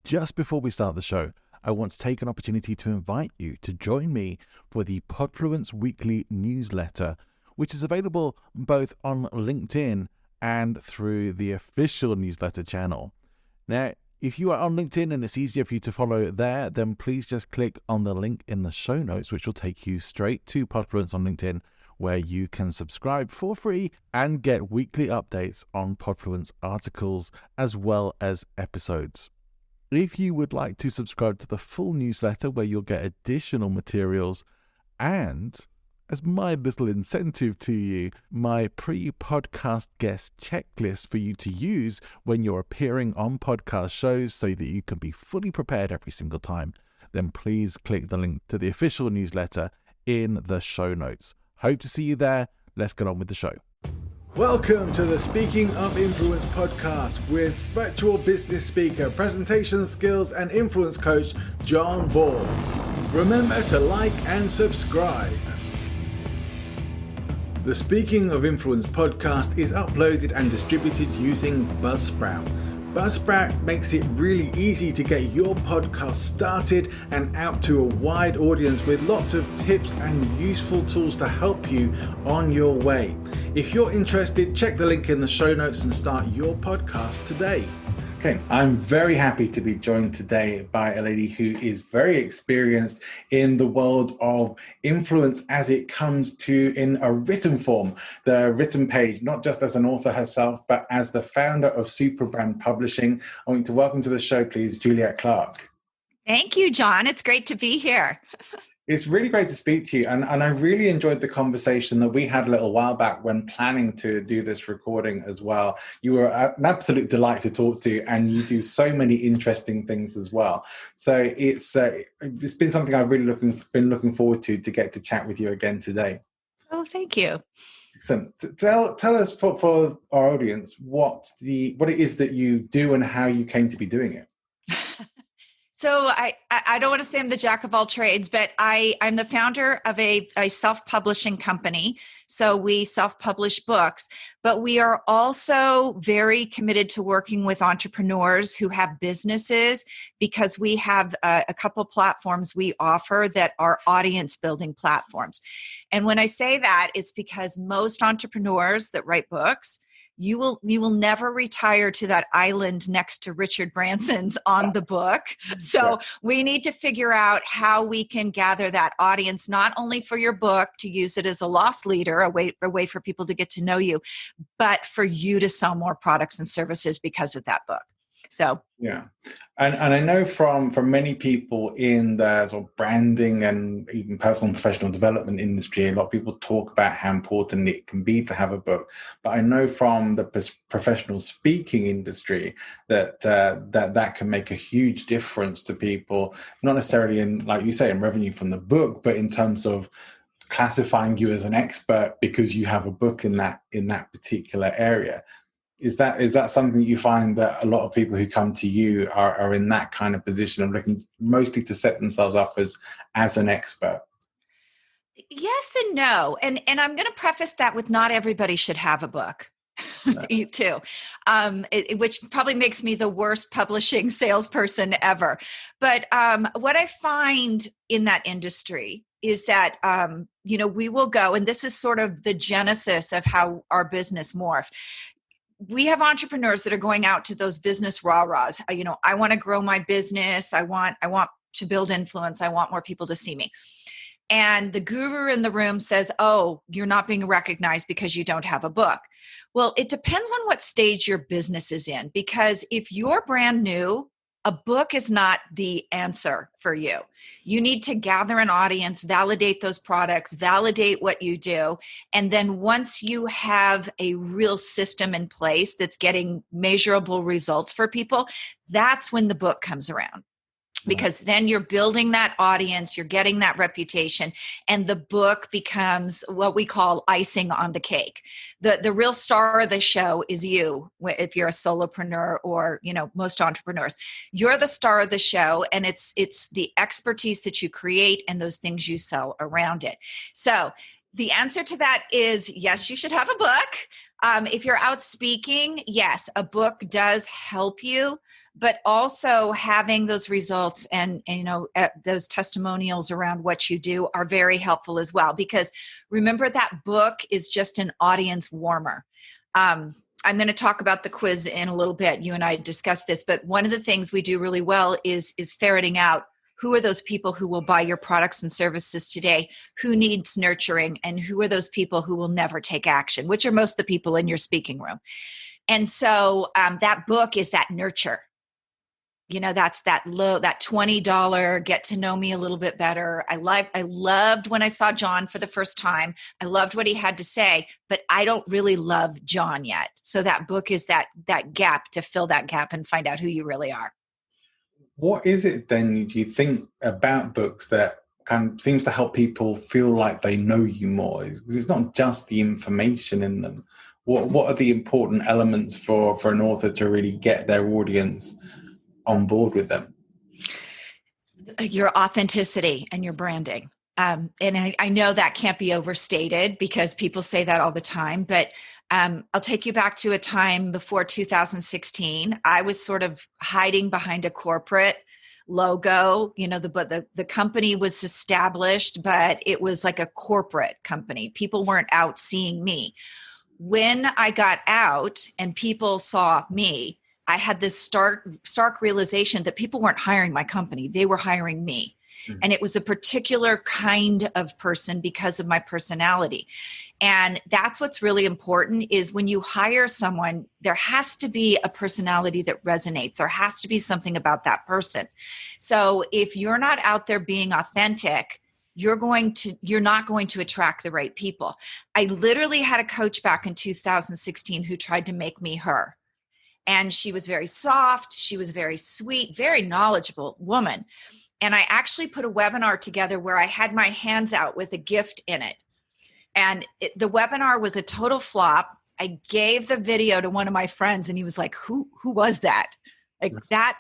just before we start the show, I want to take an opportunity to invite you to join me for the Podfluence Weekly newsletter, which is available both on LinkedIn and through the official newsletter channel. Now, if you are on LinkedIn and it's easier for you to follow there, then please just click on the link in the show notes, which will take you straight to Podfluence on LinkedIn, where you can subscribe for free and get weekly updates on Podfluence articles as well as episodes. If you would like to subscribe to the full newsletter where you'll get additional materials and, as my little incentive to you, my pre-podcast guest checklist for you to use when you're appearing on podcast shows so that you can be fully prepared every single time, then please click the link to the official newsletter in the show notes. Hope to see you there. Let's get on with the show. Welcome to the Speaking of Influence podcast with virtual business speaker, presentation skills and influence coach, John Ball. Remember to like and subscribe. The Speaking of Influence podcast is uploaded and distributed using Buzzsprout. Buzzsprout makes it really easy to get your podcast started and out to a wide audience with lots of tips and useful tools to help you on your way. If you're interested, check the link in the show notes and start your podcast today. Okay, I'm very happy to be joined today by a lady who is very experienced in the world of influence as it comes to in a written form, the written page, not just as an author herself, but as the founder of Superbrand Publishing. I want to welcome to the show, please, Juliet Clark. Thank you, John. It's great to be here. It's really great to speak to you. And I really enjoyed the conversation that we had a little while back when planning to do this recording as well. You were an absolute delight to talk to, and you do so many interesting things as well. So it's been something I've really been looking forward to get to chat with you again today. Oh, thank you. Excellent. Tell us for our audience what it is that you do and how you came to be doing it. So I don't want to say I'm the jack of all trades, but I'm the founder of a self-publishing company. So we self-publish books, but we are also very committed to working with entrepreneurs who have businesses, because we have a couple platforms we offer that are audience building platforms. And when I say that, it's because most entrepreneurs that write books, you will never retire to that island next to Richard Branson's on the book. So we need to figure out how we can gather that audience, not only for your book to use it as a loss leader, a way for people to get to know you, but for you to sell more products and services because of that book. So yeah, and I know from many people in the sort of branding and even personal and professional development industry, a lot of people talk about how important it can be to have a book. But I know from the professional speaking industry that that can make a huge difference to people, not necessarily in, like you say, in revenue from the book, but in terms of classifying you as an expert because you have a book in that particular area. Is that something you find that a lot of people who come to you are in that kind of position of looking mostly to set themselves up as an expert? yes and no. And I'm going to preface that with not everybody should have a book. No. too, which probably makes me the worst publishing salesperson ever. But what I find in that industry is that, we will go, and this is sort of the genesis of how our business morphed. We have entrepreneurs that are going out to those business rah-rahs. I want to grow my business. I want to build influence. I want more people to see me. And the guru in the room says, oh, you're not being recognized because you don't have a book. Well, it depends on what stage your business is in, because if you're brand new, a book is not the answer for you. You need to gather an audience, validate those products, validate what you do. And then once you have a real system in place that's getting measurable results for people, that's when the book comes around. Because then you're building that audience, you're getting that reputation, and the book becomes what we call icing on the cake. The real star of the show is you, if you're a solopreneur or, most entrepreneurs. You're the star of the show, and it's the expertise that you create and those things you sell around it. So the answer to that is yes, you should have a book. If you're out speaking, yes, a book does help you. but also having those results and those testimonials around what you do are very helpful as well, because remember, that book is just an audience warmer. I'm going to talk about the quiz in a little bit. You and I discussed this, but one of the things we do really well is ferreting out who are those people who will buy your products and services today, who needs nurturing, and who are those people who will never take action, which are most of the people in your speaking room. And so that book is that nurture. That's that $20, get to know me a little bit better. I loved when I saw John for the first time. I loved what he had to say, but I don't really love John yet. So that book is that gap, to fill that gap and find out who you really are. What is it then, do you think, about books that kind of seems to help people feel like they know you more? Because it's not just the information in them. What are the important elements for an author to really get their audience on board with them? Your authenticity and your branding. And I know that can't be overstated because people say that all the time, but I'll take you back to a time before 2016. I was sort of hiding behind a corporate logo. The company was established, but it was like a corporate company. People weren't out seeing me. When I got out and people saw me, I had this stark realization that people weren't hiring my company. They were hiring me. Mm-hmm. And it was a particular kind of person because of my personality. And that's what's really important, is when you hire someone, there has to be a personality that resonates. There has to be something about that person. So if you're not out there being authentic, you're not going to attract the right people. I literally had a coach back in 2016 who tried to make me her. And she was very soft. She was very sweet, very knowledgeable woman. And I actually put a webinar together where I had my hands out with a gift in it. And the webinar was a total flop. I gave the video to one of my friends and he was like, who was that? Like that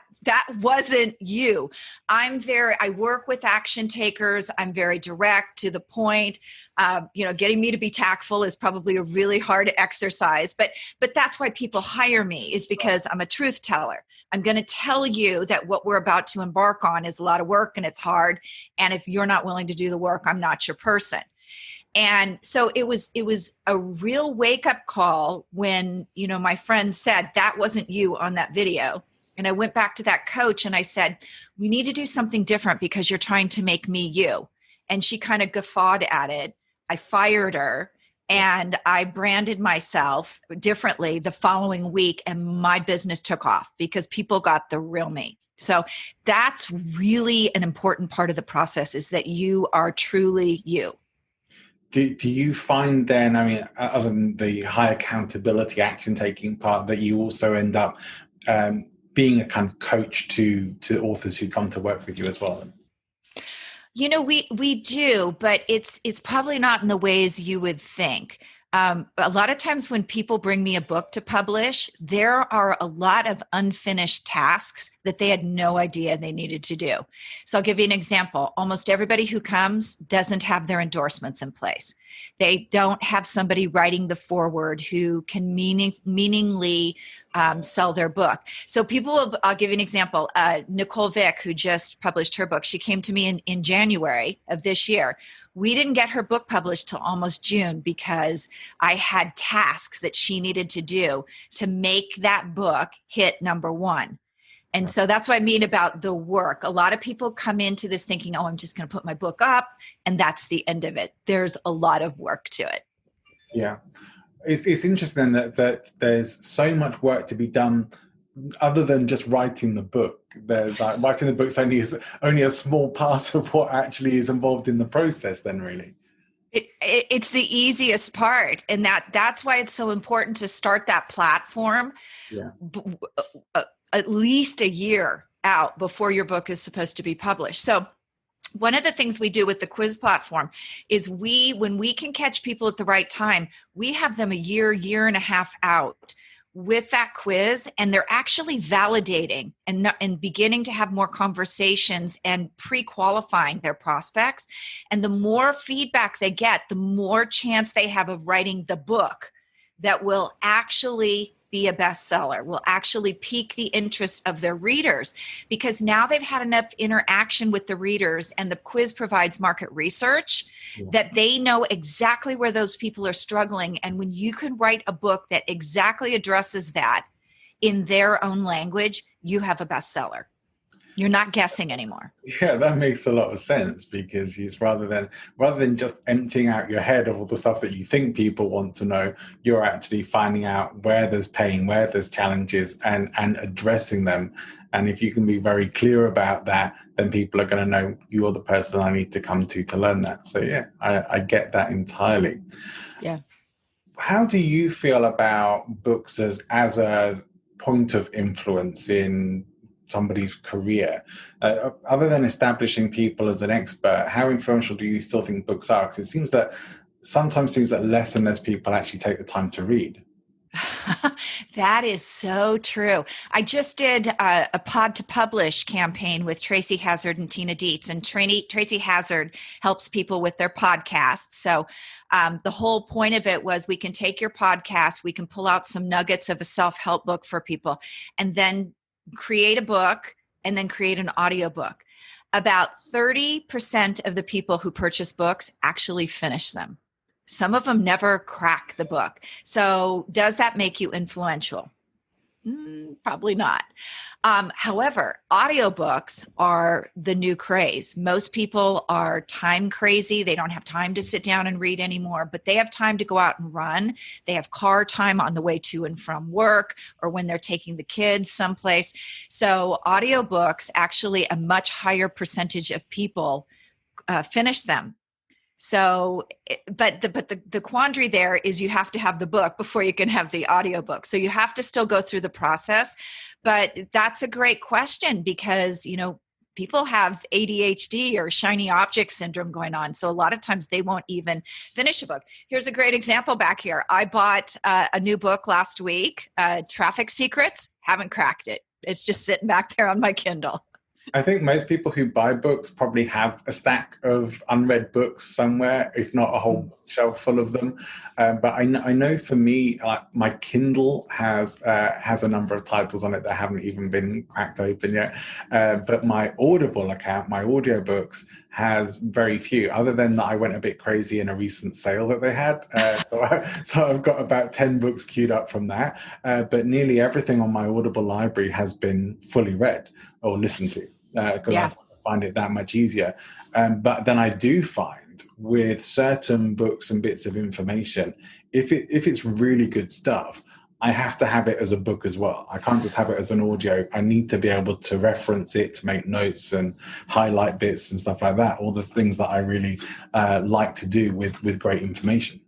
wasn't you. I work with action takers. I'm very direct, to the point. Getting me to be tactful is probably a really hard exercise, but that's why people hire me, is because I'm a truth teller. I'm going to tell you that what we're about to embark on is a lot of work and it's hard. And if you're not willing to do the work, I'm not your person. And so it was a real wake up call when, my friend said, that wasn't you on that video. And I went back to that coach and I said, we need to do something different because you're trying to make me you. And she kind of guffawed at it. I fired her and I branded myself differently the following week, and my business took off because people got the real me. So that's really an important part of the process, is that you are truly you. Do you find then, other than the high accountability action taking part, that you also end up being a kind of coach to authors who come to work with you as well? We do, but it's probably not in the ways you would think. A lot of times when people bring me a book to publish, there are a lot of unfinished tasks that they had no idea they needed to do. So I'll give you an example. Almost everybody who comes doesn't have their endorsements in place. They don't have somebody writing the foreword who can meaningly sell their book. So I'll give you an example. Nicole Vick, who just published her book, she came to me in January of this year. We didn't get her book published till almost June because I had tasks that she needed to do to make that book hit number one. And so that's what I mean about the work. A lot of people come into this thinking, I'm just going to put my book up and that's the end of it. There's a lot of work to it. Yeah. It's interesting that there's so much work to be done other than just writing the book. There's writing the book's only a small part of what actually is involved in the process then, really. It's the easiest part. And that's why it's so important to start that platform. Yeah. At least a year out before your book is supposed to be published. So one of the things we do with the quiz platform is when we can catch people at the right time, we have them a year and a half out with that quiz, and they're actually validating and beginning to have more conversations and pre-qualifying their prospects. And the more feedback they get, the more chance they have of writing the book that will actually be a bestseller, will actually pique the interest of their readers, because now they've had enough interaction with the readers, and the quiz provides market research that they know exactly where those people are struggling. And when you can write a book that exactly addresses that in their own language, you have a bestseller. You're not guessing anymore. Yeah, that makes a lot of sense, because it's rather than just emptying out your head of all the stuff that you think people want to know, you're actually finding out where there's pain, where there's challenges, and addressing them. And if you can be very clear about that, then people are going to know you're the person I need to come to learn that. So yeah, I get that entirely. Yeah. How do you feel about books as a point of influence in somebody's career? Other than establishing people as an expert, how influential do you still think books are? Because it sometimes seems that less and less people actually take the time to read. That is so true. I just did a Pod to Publish campaign with Tracy Hazard and Tina Dietz, and Tracy Hazard helps people with their podcasts. So the whole point of it was, we can take your podcast, we can pull out some nuggets of a self-help book for people, and then create a book, and then create an audiobook. About 30% of the people who purchase books actually finish them. Some of them never crack the book. So does that make you influential? Probably not. However, audiobooks are the new craze. Most people are time crazy. They don't have time to sit down and read anymore, but they have time to go out and run. They have car time on the way to and from work, or when they're taking the kids someplace. So audiobooks, actually a much higher percentage of people finish them. So, but the quandary there is, you have to have the book before you can have the audiobook. So you have to still go through the process. But that's a great question, because, people have ADHD or shiny object syndrome going on. So a lot of times they won't even finish a book. Here's a great example back here. I bought a new book last week, Traffic Secrets. Haven't cracked it. It's just sitting back there on my Kindle. I think most people who buy books probably have a stack of unread books somewhere, if not a whole shelf full of them. But I know for me, my Kindle has a number of titles on it that haven't even been cracked open yet. But my Audible account, my audiobooks, has very few, other than that I went a bit crazy in a recent sale that they had. So I've got about 10 books queued up from that. But nearly everything on my Audible library has been fully read or listened to. Because I find it that much easier. But then I do find with certain books and bits of information, if it's really good stuff, I have to have it as a book as well. I can't just have it as an audio. I need to be able to reference it, to make notes and highlight bits and stuff like that. All the things that I really like to do with great information.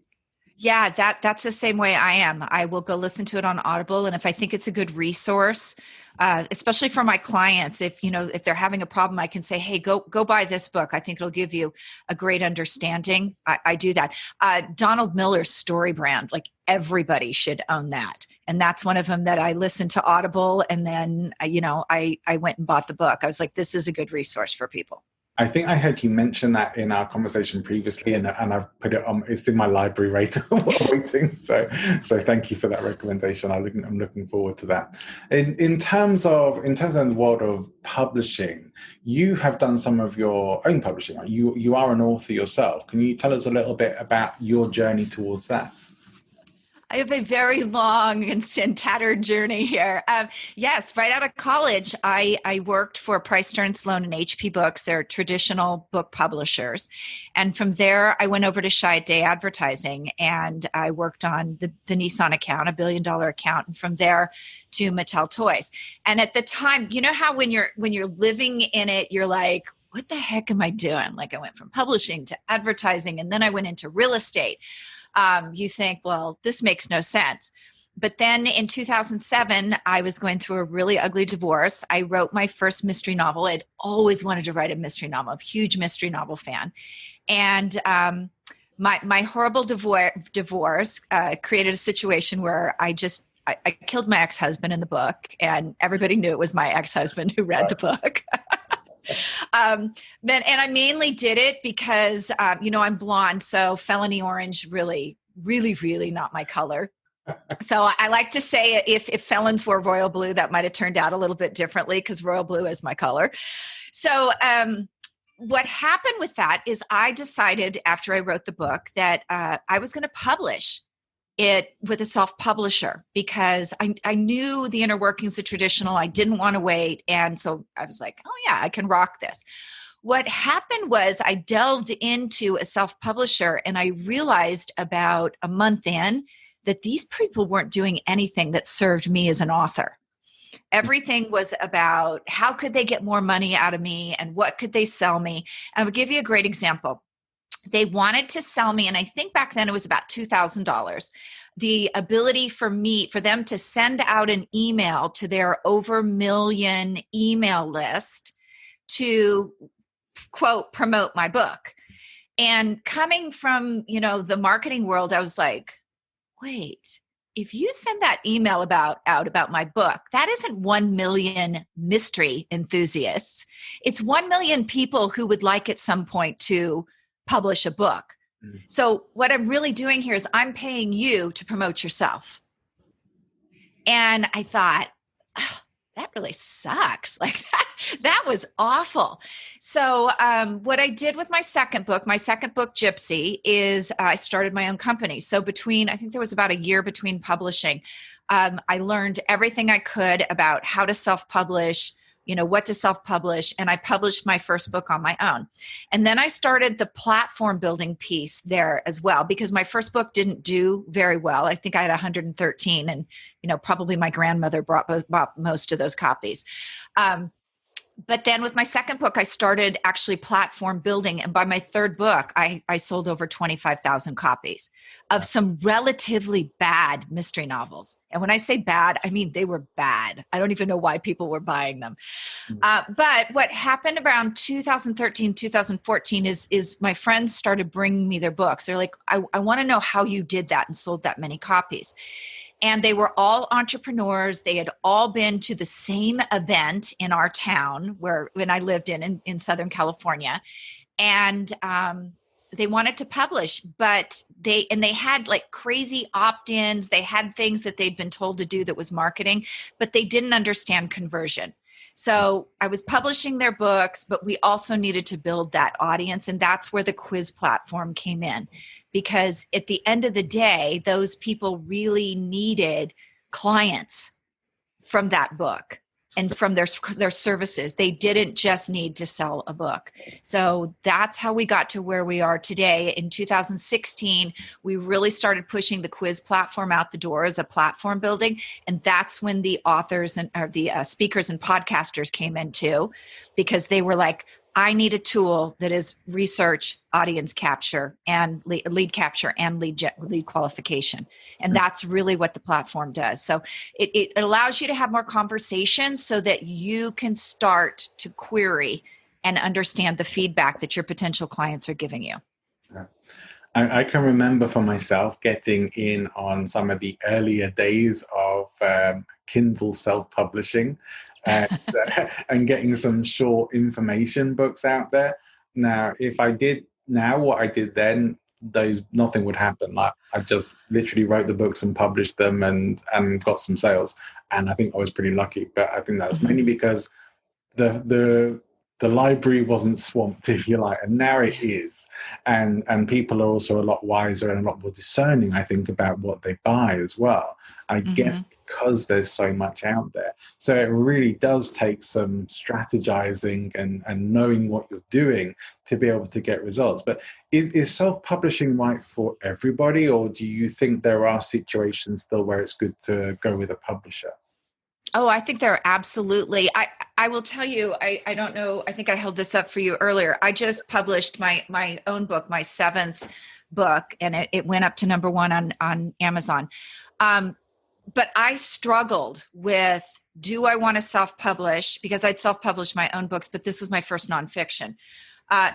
Yeah, that's the same way I am. I will go listen to it on Audible, and if I think it's a good resource, especially for my clients, if they're having a problem, I can say, hey, go buy this book. I think it'll give you a great understanding. I do that. Donald Miller's Story Brand, like everybody should own that. And that's one of them that I listened to Audible, and then, I went and bought the book. I was like, this is a good resource for people. I think I heard you mention that in our conversation previously, and I've put it on. It's in my library waiting. So thank you for that recommendation. I'm looking forward to that. In terms of the world of publishing, you have done some of your own publishing. You are an author yourself. Can you tell us a little bit about your journey towards that? I have a very long and tattered journey here. Yes, right out of college, I worked for Price, Stern, Sloan, and HP Books. They're traditional book publishers. And from there, I went over to Chiat Day Advertising, and I worked on the Nissan account, $1 billion account, and from there to Mattel Toys. And at the time, you know how when you're living in it, you're like, what the heck am I doing? Like, I went from publishing to advertising, and then I went into real estate. You think, well, this makes no sense. But then in 2007, I was going through a really ugly divorce. I wrote my first mystery novel. I'd always wanted to write a mystery novel. I'm a huge mystery novel fan. And my horrible divorce created a situation where I killed my ex-husband in the book, and everybody knew it was my ex-husband who read the book. And I mainly did it because, I'm blonde. So felony orange, really, really, really not my color. So I like to say if felons were royal blue, that might have turned out a little bit differently because royal blue is my color. So what happened with that is I decided after I wrote the book that I was going to publish it with a self-publisher because I knew the inner workings of traditional. I didn't want to wait. And so I was like, oh yeah, I can rock this. What happened was I delved into a self-publisher and I realized about a month in that these people weren't doing anything that served me as an author. Everything was about how could they get more money out of me and what could they sell me. And I'll give you a great example. They wanted to sell me, and I think back then it was about $2,000, the ability for them to send out an email to their over million email list to, quote, promote my book. And coming from, the marketing world, I was like, wait, if you send that email out about my book, that isn't 1 million mystery enthusiasts. It's 1 million people who would like at some point to publish a book. So what I'm really doing here is I'm paying you to promote yourself. And I thought, oh, that really sucks. Like that was awful. So what I did with my second book, Gypsy, is I started my own company. So I think there was about a year between publishing. I learned everything I could about how to self-publish, what to self-publish, and I published my first book on my own. And then I started the platform building piece there as well, because my first book didn't do very well. I think I had 113, and probably my grandmother bought most of those copies. But then with my second book, I started actually platform building. And by my third book, I sold over 25,000 copies of some relatively bad mystery novels. And when I say bad, I mean they were bad. I don't even know why people were buying them. But what happened around 2013, 2014 is my friends started bringing me their books. They're like, I want to know how you did that and sold that many copies. And they were all entrepreneurs. They had all been to the same event in our town when I lived in Southern California. And they wanted to publish, but they had like crazy opt-ins. They had things that they'd been told to do that was marketing, but they didn't understand conversion. So I was publishing their books, but we also needed to build that audience. And that's where the quiz platform came in. Because at the end of the day, those people really needed clients from that book and from their services. They didn't just need to sell a book. So that's how we got to where we are today. In 2016, we really started pushing the quiz platform out the door as a platform building. And that's when the authors or the speakers and podcasters came in too, because they were like, I need a tool that is research, audience capture, and lead capture and lead qualification. And that's really what the platform does. So it allows you to have more conversations so that you can start to query and understand the feedback that your potential clients are giving you. I can remember for myself getting in on some of the earlier days of Kindle self-publishing and getting some short information books out there. Now, if I did now what I did then, nothing would happen. Like I just literally wrote the books and published them and got some sales. And I think I was pretty lucky. But I think that's mainly because the library wasn't swamped, if you like, and now it is. And people are also a lot wiser and a lot more discerning, I think, about what they buy as well. I guess because there's so much out there. So it really does take some strategizing and knowing what you're doing to be able to get results. But is self-publishing right for everybody, or do you think there are situations still where it's good to go with a publisher? Oh, I think there are absolutely. I will tell you, I don't know, I think I held this up for you earlier. I just published my own book, my 7th book, and it went up to number 1 on Amazon. But I struggled with, do I want to self-publish? Because I'd self-published my own books, but this was my first nonfiction.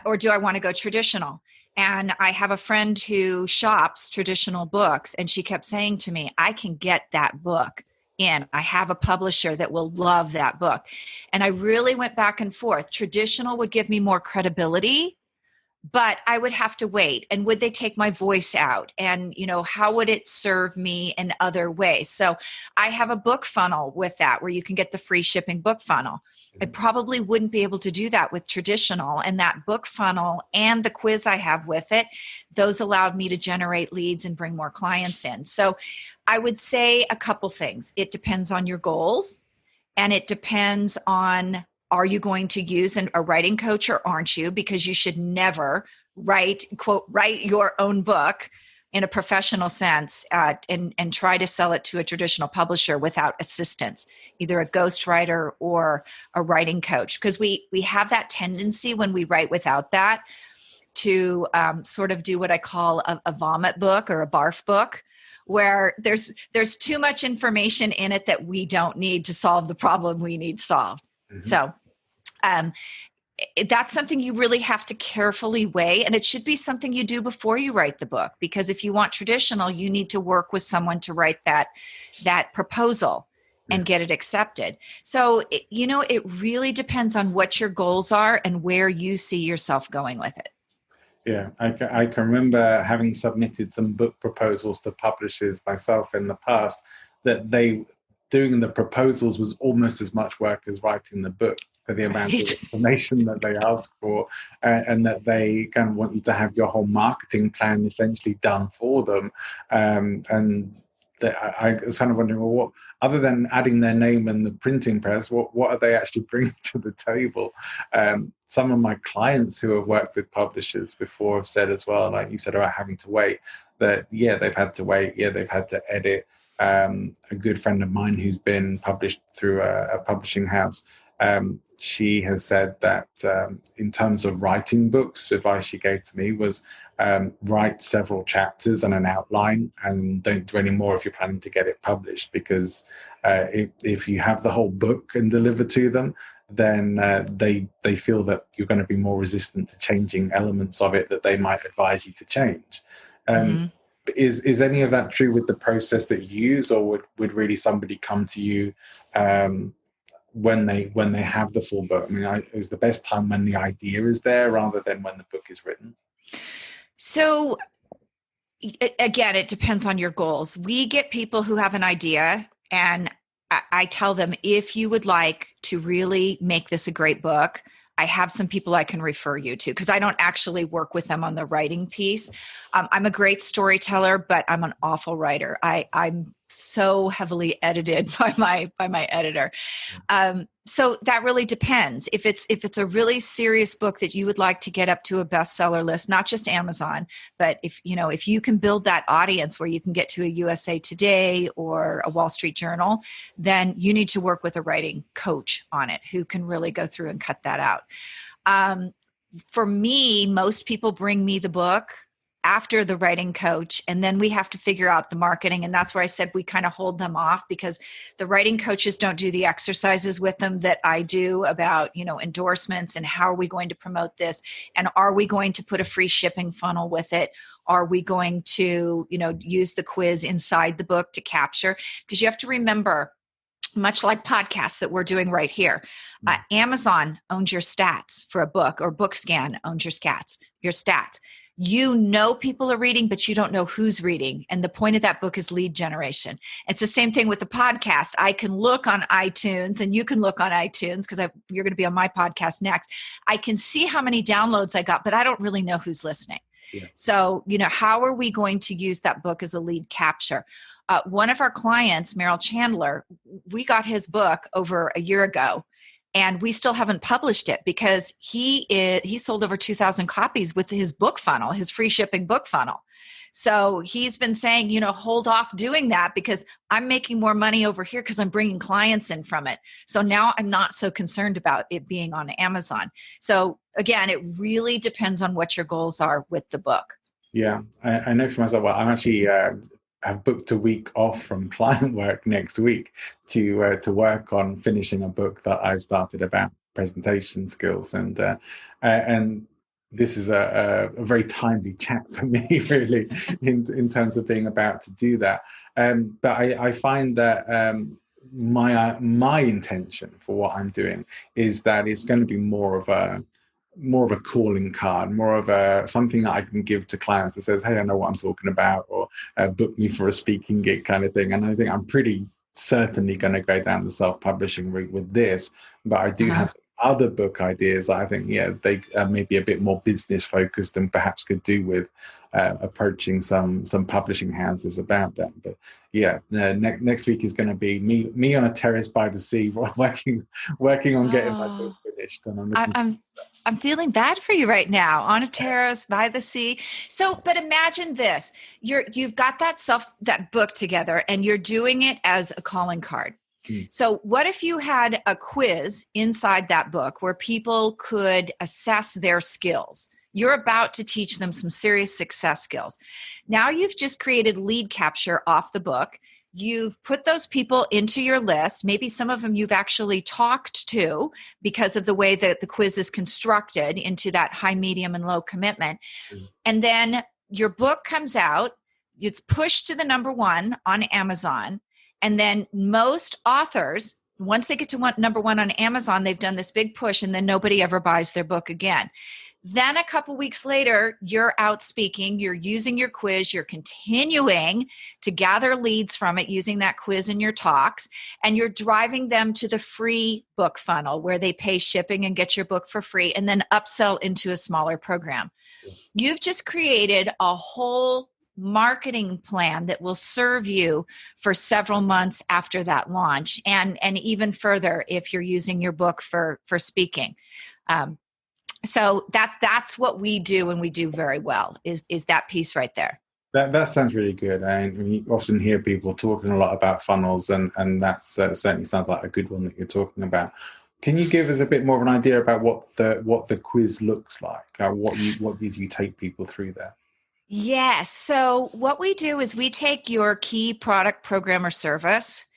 Or do I want to go traditional? And I have a friend who shops traditional books, and she kept saying to me, I can get that book in. I have a publisher that will love that book. And I really went back and forth. Traditional would give me more credibility, but I would have to wait. And would they take my voice out? And, how would it serve me in other ways? So I have a book funnel with that where you can get the free shipping book funnel. I probably wouldn't be able to do that with traditional. And that book funnel and the quiz I have with it, those allowed me to generate leads and bring more clients in. So I would say a couple things. It depends on your goals, and it depends on, are you going to use a writing coach or aren't you? Because you should never write your own book in a professional sense and try to sell it to a traditional publisher without assistance, either a ghostwriter or a writing coach. Because we have that tendency when we write without that to sort of do what I call a vomit book or a barf book, where there's too much information in it that we don't need to solve the problem we need solved. So that's something you really have to carefully weigh, and it should be something you do before you write the book, because if you want traditional, you need to work with someone to write that proposal and get it accepted. So it really depends on what your goals are and where you see yourself going with it. Yeah, I can remember having submitted some book proposals to publishers myself in the past, that doing the proposals was almost as much work as writing the book, for the amount of information that they ask for, and that they kind of want you to have your whole marketing plan essentially done for them. And I was kind of wondering, well, what, other than adding their name and the printing press, what are they actually bringing to the table? Some of my clients who have worked with publishers before have said as well, like you said about having to wait, that they've had to wait, they've had to edit. A good friend of mine who's been published through a publishing house, she has said that in terms of writing books, advice she gave to me was write several chapters and an outline, and don't do any more if you're planning to get it published, because if you have the whole book and deliver to them, then they feel that you're going to be more resistant to changing elements of it that they might advise you to change. Is any of that true with the process that you use, or would really somebody come to you when they have the full book? I mean, is the best time when the idea is there rather than when the book is written? So again, it depends on your goals. We get people who have an idea, and I tell them, if you would like to really make this a great book, I have some people I can refer you to, because I don't actually work with them on the writing piece. I'm a great storyteller, but I'm an awful writer. I'm so heavily edited by my editor. So that really depends. If it's a really serious book that you would like to get up to a bestseller list, not just Amazon, but if you can build that audience where you can get to a USA Today or a Wall Street Journal, then you need to work with a writing coach on it who can really go through and cut that out. For me, most people bring me the book after the writing coach, and then we have to figure out the marketing. And that's where I said we kind of hold them off, because the writing coaches don't do the exercises with them that I do about, endorsements and how are we going to promote this? And are we going to put a free shipping funnel with it? Are we going to, use the quiz inside the book to capture? Because you have to remember, much like podcasts that we're doing right here, Amazon owns your stats for a book, or BookScan owns your stats. People are reading, but you don't know who's reading. And the point of that book is lead generation. It's the same thing with the podcast. I can look on iTunes, and you can look on iTunes, because you're going to be on my podcast next. I can see how many downloads I got, but I don't really know who's listening. Yeah. So, how are we going to use that book as a lead capture? One of our clients, Merrill Chandler, we got his book over a year ago, and we still haven't published it because he sold over 2,000 copies with his book funnel, his free shipping book funnel. So he's been saying, hold off doing that because I'm making more money over here because I'm bringing clients in from it. So now I'm not so concerned about it being on Amazon. So again, it really depends on what your goals are with the book. Yeah, I know for myself, I'm actually have booked a week off from client work next week to work on finishing a book that I've started about presentation skills, and this is a very timely chat for me, really, in terms of being about to do that. But I find that my intention for what I'm doing is that it's going to be more of more of a calling card, more of a something that I can give to clients that says, hey, I know what I'm talking about, or book me for a speaking gig kind of thing. And I think I'm pretty certainly going to go down the self-publishing route with this, but I do have other book ideas that I think, yeah, they may be a bit more business focused and perhaps could do with approaching some publishing houses about that. But yeah, next week is going to be me on a terrace by the sea, working on getting my book finished. And I'm feeling bad for you right now, on a terrace by the sea. So, but imagine this: you've got that book together, and you're doing it as a calling card. So what if you had a quiz inside that book where people could assess their skills? You're about to teach them some serious success skills. Now you've just created lead capture off the book. You've put those people into your list. Maybe some of them you've actually talked to because of the way that the quiz is constructed into that high, medium, and low commitment. And then your book comes out. It's pushed to the #1 on Amazon. And then most authors, once they get to #1 on Amazon, they've done this big push, and then nobody ever buys their book again. Then a couple weeks later, you're out speaking, you're using your quiz, you're continuing to gather leads from it using that quiz in your talks, and you're driving them to the free book funnel where they pay shipping and get your book for free and then upsell into a smaller program. You've just created a whole marketing plan that will serve you for several months after that launch, and even further if you're using your book for speaking. So that's what we do, and we do very well, is that piece right there. That sounds really good. And you often hear people talking a lot about funnels, and that's certainly sounds like a good one that you're talking about. Can you give us a bit more of an idea about what the quiz looks like? What gives you take people through there? Yes. So what we do is we take your key product, program, or service,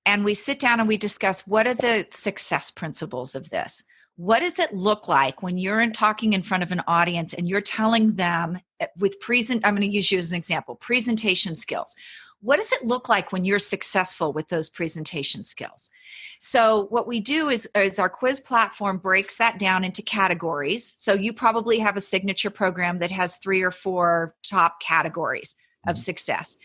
and we sit down and we discuss what are the success principles of this. What does it look like when you're talking in front of an audience and you're telling them with I'm going to use you as an example, presentation skills. What does it look like when you're successful with those presentation skills? So what we do is our quiz platform breaks that down into categories. So you probably have a signature program that has 3 or 4 top categories of success.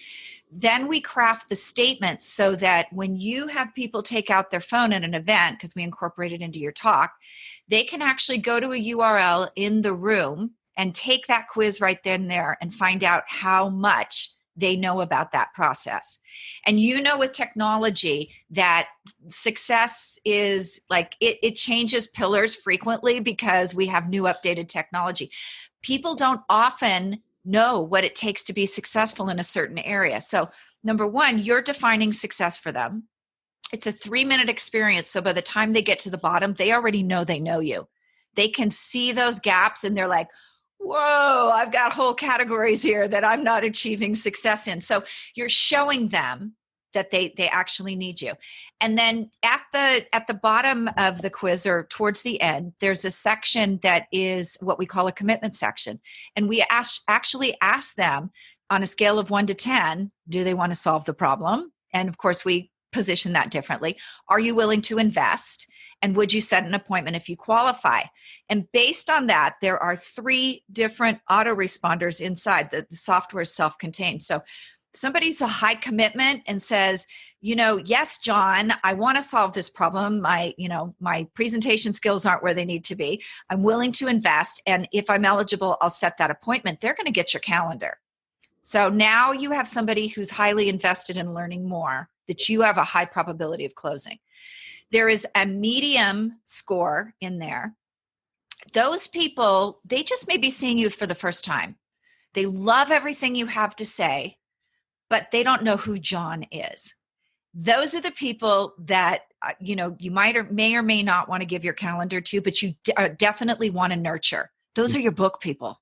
Then we craft the statements so that when you have people take out their phone at an event, because we incorporate it into your talk, they can actually go to a URL in the room and take that quiz right then and there and find out how much they know about that process. And with technology that success is like, it changes pillars frequently because we have new updated technology. People don't often know what it takes to be successful in a certain area. So #1, you're defining success for them. It's a 3-minute experience. So by the time they get to the bottom, they already know they know you. They can see those gaps and they're like, whoa, I've got whole categories here that I'm not achieving success in. So you're showing them that they actually need you. And then at the bottom of the quiz, or towards the end, there's a section that is what we call a commitment section. And we actually ask them on a scale of 1 to 10, do they want to solve the problem? And of course, we position that differently. Are you willing to invest? And would you set an appointment if you qualify? And based on that, there are 3 different autoresponders inside. The software is self-contained. So somebody's a high commitment and says, yes, John, I want to solve this problem. My presentation skills aren't where they need to be. I'm willing to invest. And if I'm eligible, I'll set that appointment. They're going to get your calendar. So now you have somebody who's highly invested in learning more, that you have a high probability of closing. There is a medium score in there. Those people, they just may be seeing you for the first time. They love everything you have to say, but they don't know who John is. Those are the people that, you may or may not want to give your calendar to, but you definitely want to nurture. Those are your book people.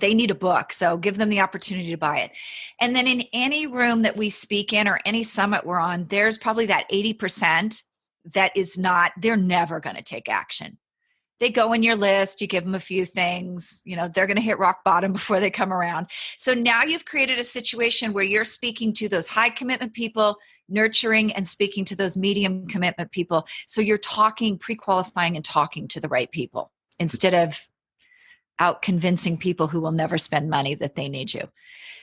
They need a book, so give them the opportunity to buy it. And then in any room that we speak in or any summit we're on, there's probably that 80% that is not, they're never going to take action. They go in your list, you give them a few things, they're going to hit rock bottom before they come around. So now you've created a situation where you're speaking to those high commitment people, nurturing and speaking to those medium commitment people. So you're talking, pre-qualifying and talking to the right people. instead of out convincing people who will never spend money that they need you.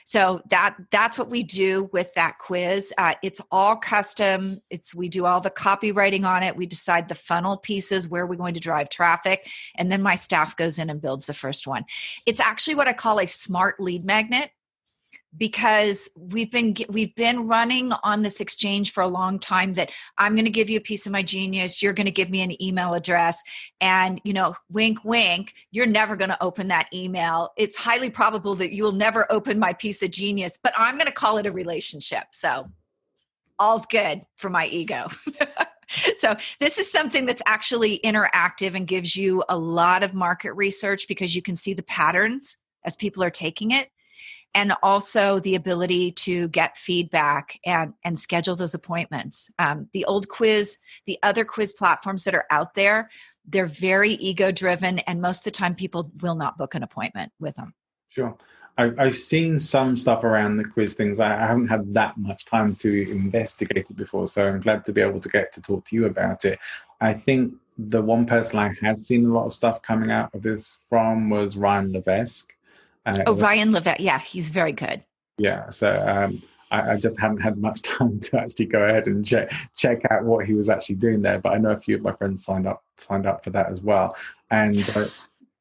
So that's what we do with that quiz. It's all custom. We do all the copywriting on it. We decide the funnel pieces, where we're going to drive traffic. And then my staff goes in and builds the first one. It's actually what I call a smart lead magnet, because we've been running on this exchange for a long time that I'm going to give you a piece of my genius. You're going to give me an email address, and, wink, wink, you're never going to open that email. It's highly probable that you will never open my piece of genius, but I'm going to call it a relationship. So all's good for my ego. So this is something that's actually interactive and gives you a lot of market research, because you can see the patterns as people are taking it. And also the ability to get feedback and schedule those appointments. The other quiz platforms that are out there, they're very ego-driven, and most of the time people will not book an appointment with them. Sure. I've seen some stuff around the quiz things. I haven't had that much time to investigate it before, so I'm glad to be able to get to talk to you about it. I think the one person I had seen a lot of stuff coming out of this from was Ryan Levesque. Ryan Levesque. Yeah, he's very good. Yeah, so I just haven't had much time to actually go ahead and check out what he was actually doing there. But I know a few of my friends signed up for that as well. And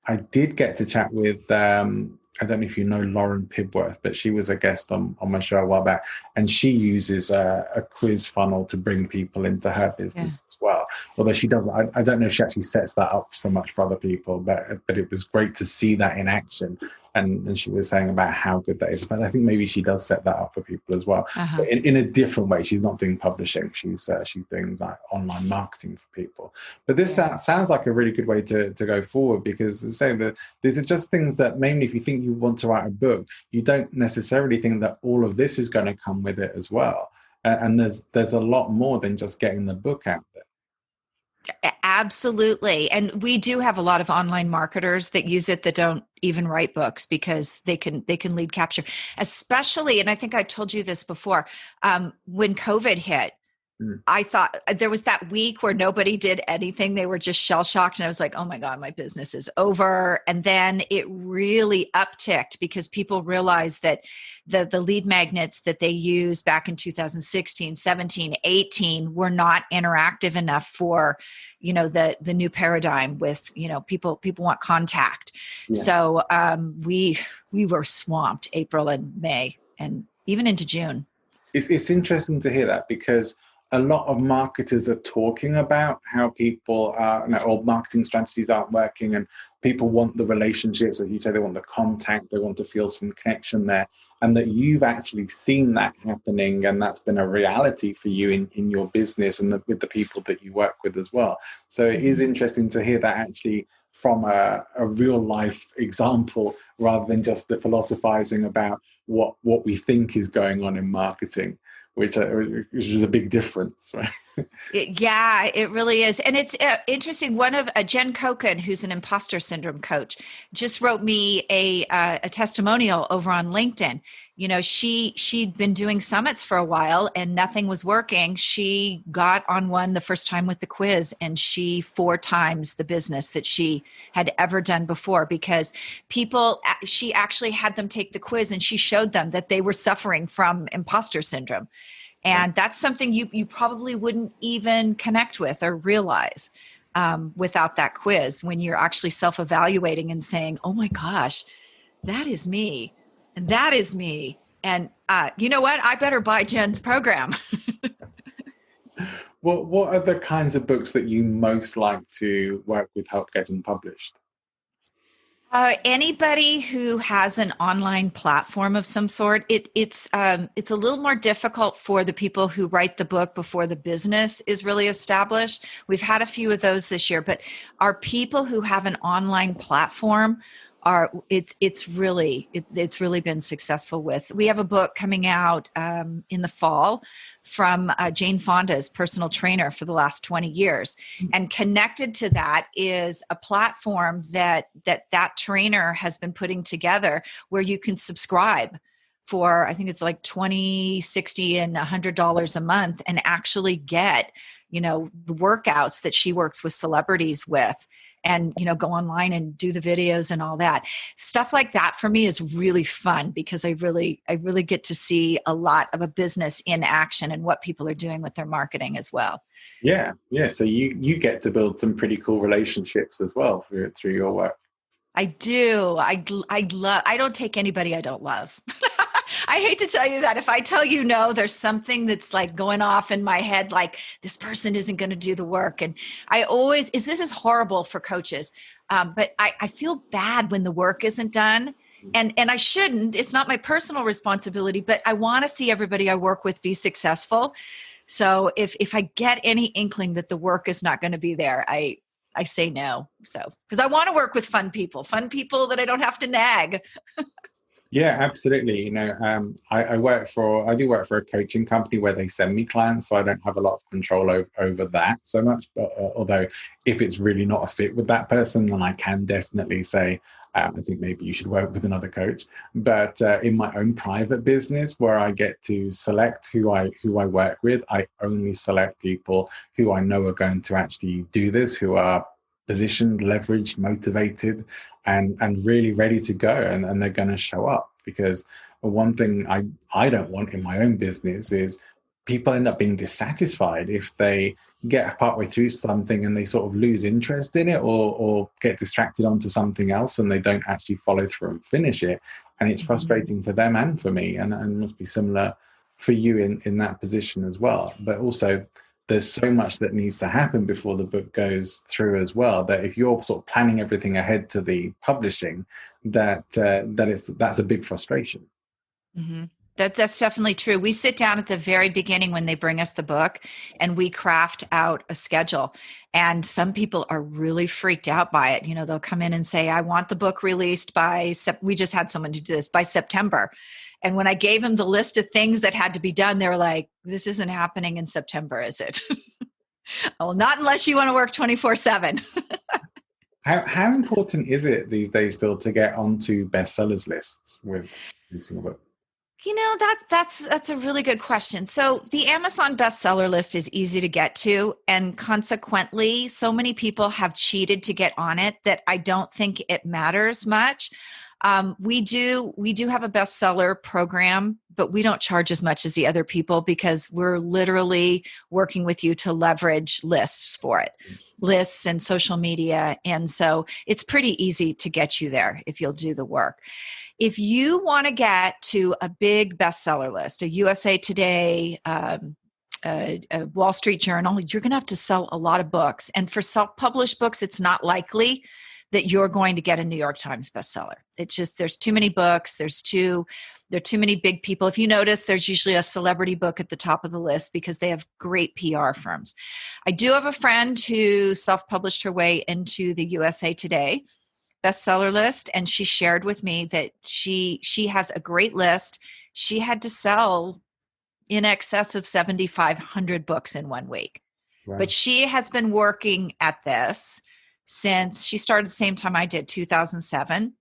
I did get to chat with I don't know if you know Lauren Pibworth, but she was a guest on my show a while back, and she uses a quiz funnel to bring people into her business as well. Although she doesn't, I don't know if she actually sets that up so much for other people, but it was great to see that in action. And she was saying about how good that is. But I think maybe she does set that up for people as well, but in a different way. She's not doing publishing. She's doing like online marketing for people. But this sounds like a really good way to go forward, because saying that these are just things that mainly, if you think you want to write a book, you don't necessarily think that all of this is going to come with it as well. And there's a lot more than just getting the book out there. Absolutely. And we do have a lot of online marketers that use it that don't even write books, because they can lead capture, especially, and I think I told you this before, when COVID hit, I thought there was that week where nobody did anything. They were just shell shocked. And I was like, oh my God, my business is over. And then it really upticked, because people realized that the lead magnets that they used back in 2016, 17, 18 were not interactive enough for, the new paradigm with, people want contact. Yes. So we were swamped April and May and even into June. It's interesting to hear that, because a lot of marketers are talking about how people are, or marketing strategies aren't working, and people want the relationships, as you say, they want the contact, they want to feel some connection there, and that you've actually seen that happening, and that's been a reality for you in your business and with the people that you work with as well. So it is interesting to hear that actually from a real life example, rather than just the philosophizing about what we think is going on in marketing. Which is a big difference, right? Yeah, it really is. And it's interesting. One of Jen Kochen, who's an imposter syndrome coach, just wrote me a testimonial over on LinkedIn. She'd been doing summits for a while and nothing was working. She got on one the first time with the quiz, and she 4 times the business that she had ever done before, because she actually had them take the quiz, and she showed them that they were suffering from imposter syndrome. And that's something you probably wouldn't even connect with or realize without that quiz, when you're actually self-evaluating and saying, oh my gosh, that is me. And that is me. And you know what? I better buy Jen's program. What are the kinds of books that you most like to work with, help getting published? Anybody who has an online platform of some sort. It's a little more difficult for the people who write the book before the business is really established. We've had a few of those this year, but our people who have an online platform it's really been successful with. We have a book coming out in the fall from Jane Fonda's personal trainer for the last 20 years. And connected to that is a platform that trainer has been putting together, where you can subscribe for, I think it's like $20, $60, and $100 a month, and actually get, the workouts that she works with celebrities with. and, go online and do the videos and all that. Stuff like that for me is really fun because I really get to see a lot of a business in action and what people are doing with their marketing as well. Yeah. So you get to build some pretty cool relationships as well through your work. I do. I don't take anybody I don't love. I hate to tell you that. If I tell you no, there's something that's like going off in my head, like this person isn't going to do the work. And this is horrible for coaches. But I feel bad when the work isn't done. And I shouldn't. It's not my personal responsibility, but I want to see everybody I work with be successful. So if I get any inkling that the work is not going to be there, I say no. So, because I want to work with fun people that I don't have to nag. Yeah, absolutely. I do work for a coaching company where they send me clients, so I don't have a lot of control over that so much. But although if it's really not a fit with that person, then I can definitely say, I think maybe you should work with another coach. But in my own private business, where I get to select who I work with, I only select people who I know are going to actually do this, who are positioned, leveraged, motivated, and really ready to go, and they're going to show up. Because one thing I don't want in my own business is people end up being dissatisfied if they get partway through something and they sort of lose interest in it, or get distracted onto something else and they don't actually follow through and finish it. And it's frustrating for them and for me, and must be similar for you in that position as well. But also, there's so much that needs to happen before the book goes through as well, that if you're sort of planning everything ahead to the publishing, that's a big frustration. Mm-hmm. That's definitely true. We sit down at the very beginning when they bring us the book and we craft out a schedule. And some people are really freaked out by it. They'll come in and say, I want the book released we just had someone do this, by September. And when I gave them the list of things that had to be done, they were like, this isn't happening in September, is it? Well, not unless you want to work 24/7. How important is it these days still to get onto bestsellers lists with releasing a book? That's a really good question. So the Amazon bestseller list is easy to get to, and consequently, so many people have cheated to get on it that I don't think it matters much. We do have a bestseller program, but we don't charge as much as the other people because we're literally working with you to leverage lists for it, lists and social media. And so it's pretty easy to get you there if you'll do the work. If you want to get to a big bestseller list, a USA Today, a Wall Street Journal, you're going to have to sell a lot of books. And for self-published books, it's not likely that you're going to get a New York Times bestseller. It's just, there's too many books. There are too many big people. If you notice, there's usually a celebrity book at the top of the list because they have great PR firms. I do have a friend who self-published her way into the USA Today bestseller list, and she shared with me that she has a great list. She had to sell in excess of 7,500 books in 1 week. Wow. But she has been working at this since she started the same time I did, 2007.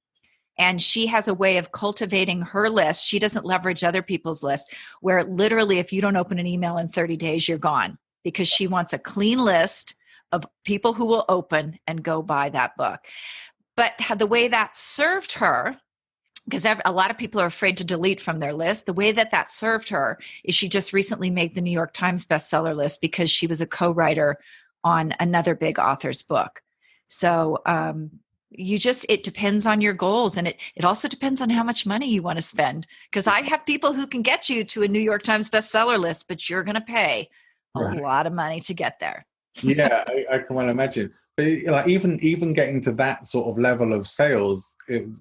And she has a way of cultivating her list. She doesn't leverage other people's lists, where literally if you don't open an email in 30 days, you're gone, because she wants a clean list of people who will open and go buy that book. But the way that served her, because a lot of people are afraid to delete from their list, the way that served her is she just recently made the New York Times bestseller list because she was a co-writer on another big author's book. So it depends on your goals, and it also depends on how much money you want to spend, because I have people who can get you to a New York Times bestseller list, but you're going to pay a lot of money to get there. Yeah, I can well imagine. But like even getting to that sort of level of sales,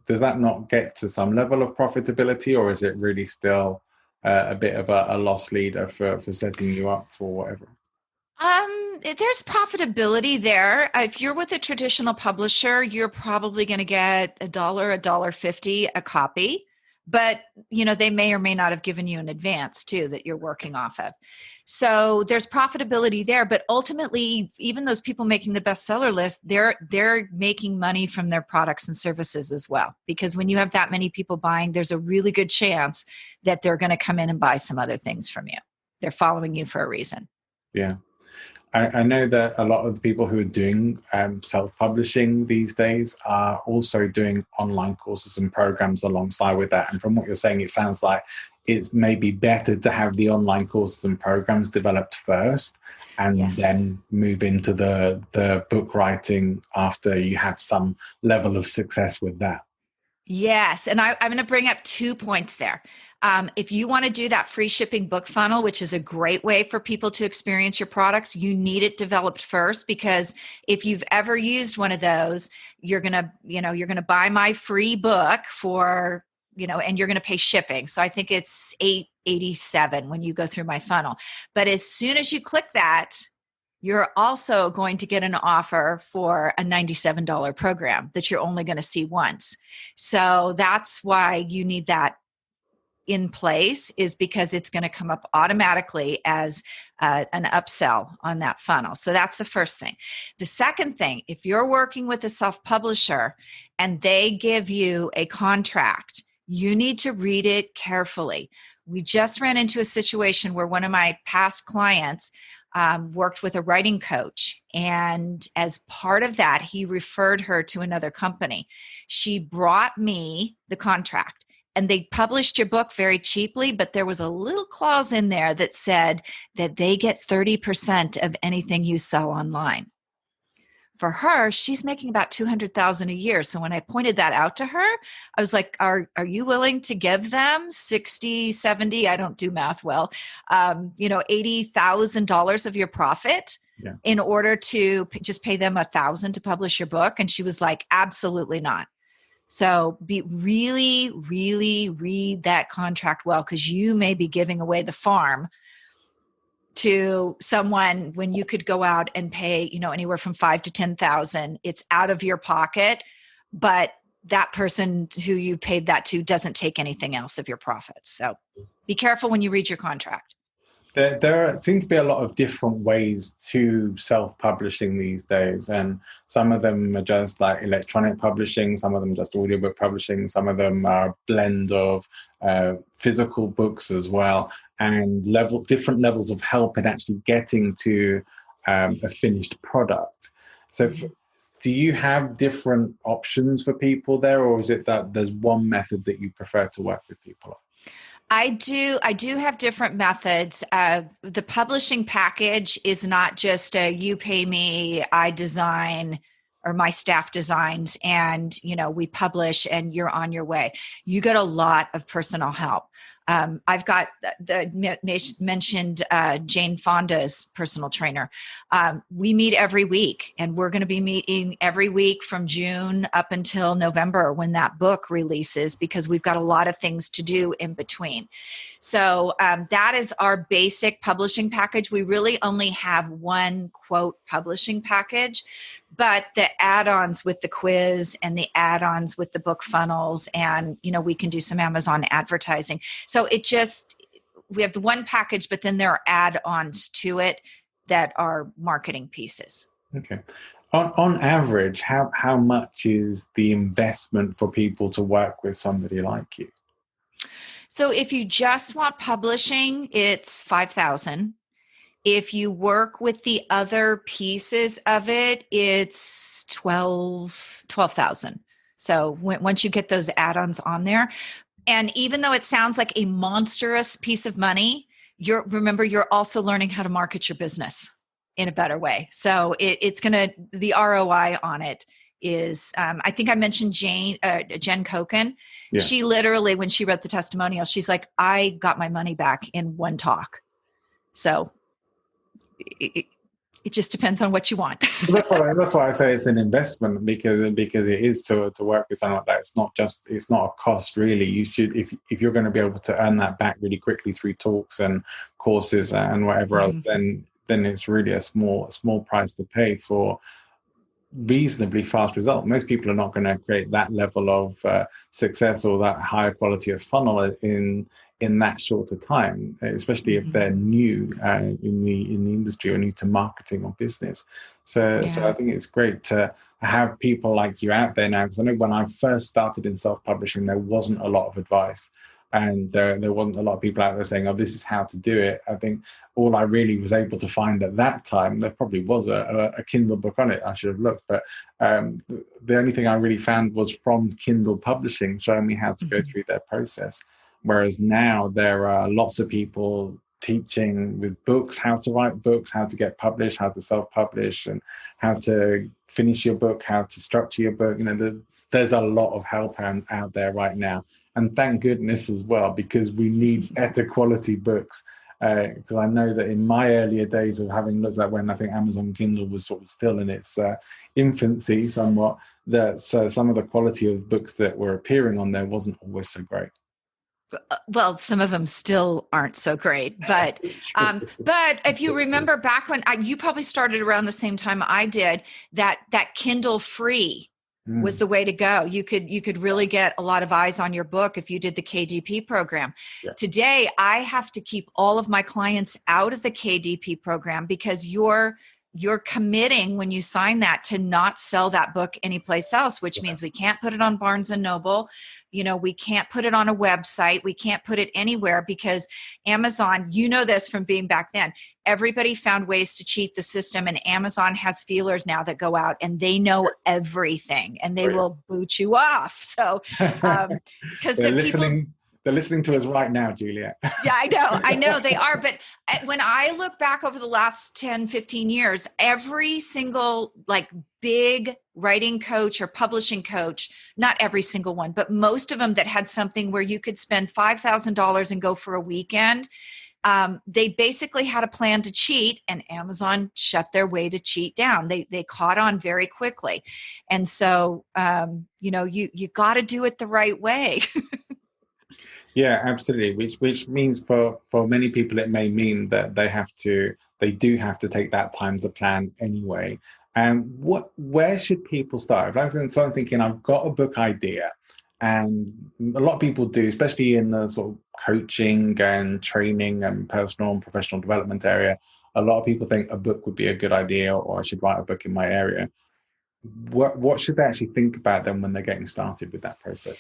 does that not get to some level of profitability, or is it really still a bit of a loss leader for setting you up for whatever? There's profitability there. If you're with a traditional publisher, you're probably going to get $1.50 a copy, but they may or may not have given you an advance too that you're working off of. So there's profitability there, but ultimately, even those people making the bestseller list, they're making money from their products and services as well. Because when you have that many people buying, there's a really good chance that they're going to come in and buy some other things from you. They're following you for a reason. Yeah. I know that a lot of the people who are doing self-publishing these days are also doing online courses and programs alongside with that. And from what you're saying, it sounds like it's maybe better to have the online courses and programs developed first and Yes. then move into the book writing after you have some level of success with that. Yes. And I'm going to bring up 2 points there. If you want to do that free shipping book funnel, which is a great way for people to experience your products, you need it developed first, because if you've ever used one of those, you're going to buy my free book for, and you're going to pay shipping. So I think it's $8.87 when you go through my funnel. But as soon as you click that, you're also going to get an offer for a $97 program that you're only going to see once. So that's why you need that in place, is because it's going to come up automatically as an upsell on that funnel. So that's the first thing. The second thing, if you're working with a self-publisher and they give you a contract, you need to read it carefully. We just ran into a situation where one of my past clients worked with a writing coach. And as part of that, he referred her to another company. She brought me the contract, and they published your book very cheaply, but there was a little clause in there that said that they get 30% of anything you sell online. For her, she's making about $200,000 a year. So when I pointed that out to her, I was like, are you willing to give them 60, 70, I don't do math well, $80,000 of your profit in order to just pay them $1,000 to publish your book? And she was like, absolutely not. So really, really read that contract well, because you may be giving away the farm to someone when you could go out and pay, anywhere from $5,000 to $10,000. It's out of your pocket, but that person who you paid that to doesn't take anything else of your profits. So be careful when you read your contract. There seem to be a lot of different ways to self-publishing these days, and some of them are just like electronic publishing, some of them just audiobook publishing, some of them are a blend of physical books as well, and different levels of help in actually getting to a finished product. So do you have different options for people there, or is it that there's one method that you prefer to work with people on? I do have different methods. The publishing package is not just you pay me, I design, or my staff designs, and we publish and you're on your way. You get a lot of personal help. I've got mentioned Jane Fonda's personal trainer. We meet every week, and we're going to be meeting every week from June up until November when that book releases, because we've got a lot of things to do in between. So that is our basic publishing package. We really only have one quote publishing package, but the add-ons with the quiz and the add-ons with the book funnels, and we can do some Amazon advertising. So we have the one package, but then there are add-ons to it that are marketing pieces. Okay. On average, how much is the investment for people to work with somebody like you? So if you just want publishing, it's $5,000. If you work with the other pieces of it, it's $12,000. So once you get those add-ons on there, and even though it sounds like a monstrous piece of money, remember you're also learning how to market your business in a better way. So the ROI on it is, I think I mentioned Jen Kochen. Yeah. She literally, when she wrote the testimonial, she's like, I got my money back in one talk. So it just depends on what you want. That's why I say it's an investment, because it is to work with something like that. It's not a cost really. You should, if you're going to be able to earn that back really quickly through talks and courses and whatever else, then it's really a small price to pay for reasonably fast result. Most people are not going to create that level of success or that higher quality of funnel in that short a time, especially if they're new in the industry or new to marketing or business. So I think it's great to have people like you out there now, because I know when I first started in self-publishing, there wasn't a lot of advice. and there wasn't a lot of people out there saying, oh, this is how to do it. I think all I really was able to find at that time, there probably was a Kindle book on it, I should have looked, but the only thing I really found was from Kindle Publishing showing me how to go through their process. Whereas now there are lots of people teaching with books, how to write books, how to get published, how to self-publish, and how to finish your book, how to structure your book. There's a lot of help out there right now, and thank goodness as well, because we need better quality books. Because I know that in my earlier days of having looked at when I think Amazon Kindle was sort of still in its infancy somewhat, that some of the quality of books that were appearing on there wasn't always so great. Well, some of them still aren't so great, but if you remember back when you probably started around the same time I did, that Kindle free was the way to go. You could really get a lot of eyes on your book if you did the KDP program. Yeah. Today, I have to keep all of my clients out of the KDP program because you're committing when you sign that to not sell that book anyplace else, which means we can't put it on Barnes and Noble. We can't put it on a website. We can't put it anywhere because Amazon, this from being back then, everybody found ways to cheat the system, and Amazon has feelers now that go out and they know everything and they will boot you off. So, because they're listening to us right now, Juliet. Yeah, I know they are. But when I look back over the last 10, 15 years, every single big writing coach or publishing coach, not every single one, but most of them that had something where you could spend $5,000 and go for a weekend, they basically had a plan to cheat, and Amazon shut their way to cheat down. They caught on very quickly. And so, you got to do it the right way. Yeah, absolutely. Which means for many people, it may mean that they do have to take that time to plan anyway. And where should people start? So I'm thinking, I've got a book idea, and a lot of people do, especially in the sort of coaching and training and personal and professional development area. A lot of people think a book would be a good idea, or I should write a book in my area. What should they actually think about then when they're getting started with that process?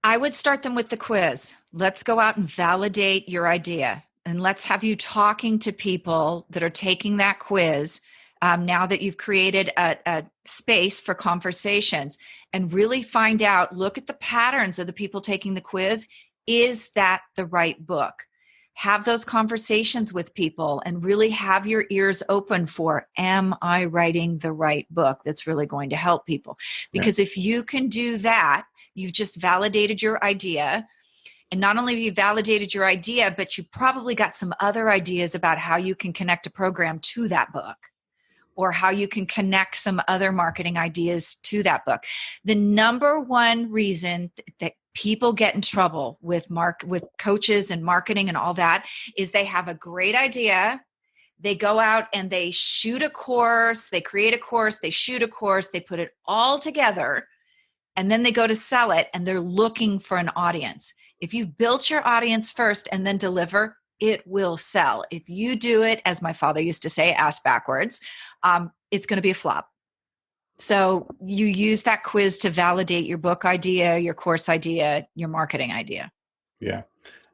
I would start them with the quiz. Let's go out and validate your idea. And let's have you talking to people that are taking that quiz now that you've created a space for conversations, and really find out, look at the patterns of the people taking the quiz. Is that the right book? Have those conversations with people and really have your ears open for, am I writing the right book that's really going to help people? Because if you can do that, you've just validated your idea. And not only have you validated your idea, but you probably got some other ideas about how you can connect a program to that book, or how you can connect some other marketing ideas to that book. The number one reason that people get in trouble with coaches and marketing and all that is they have a great idea. They go out and they shoot a course, they create a course, they shoot a course, they put it all together, and then they go to sell it, and they're looking for an audience. If you've built your audience first and then deliver, it will sell. If you do it, as my father used to say, ass backwards, it's going to be a flop. So you use that quiz to validate your book idea, your course idea, your marketing idea. Yeah.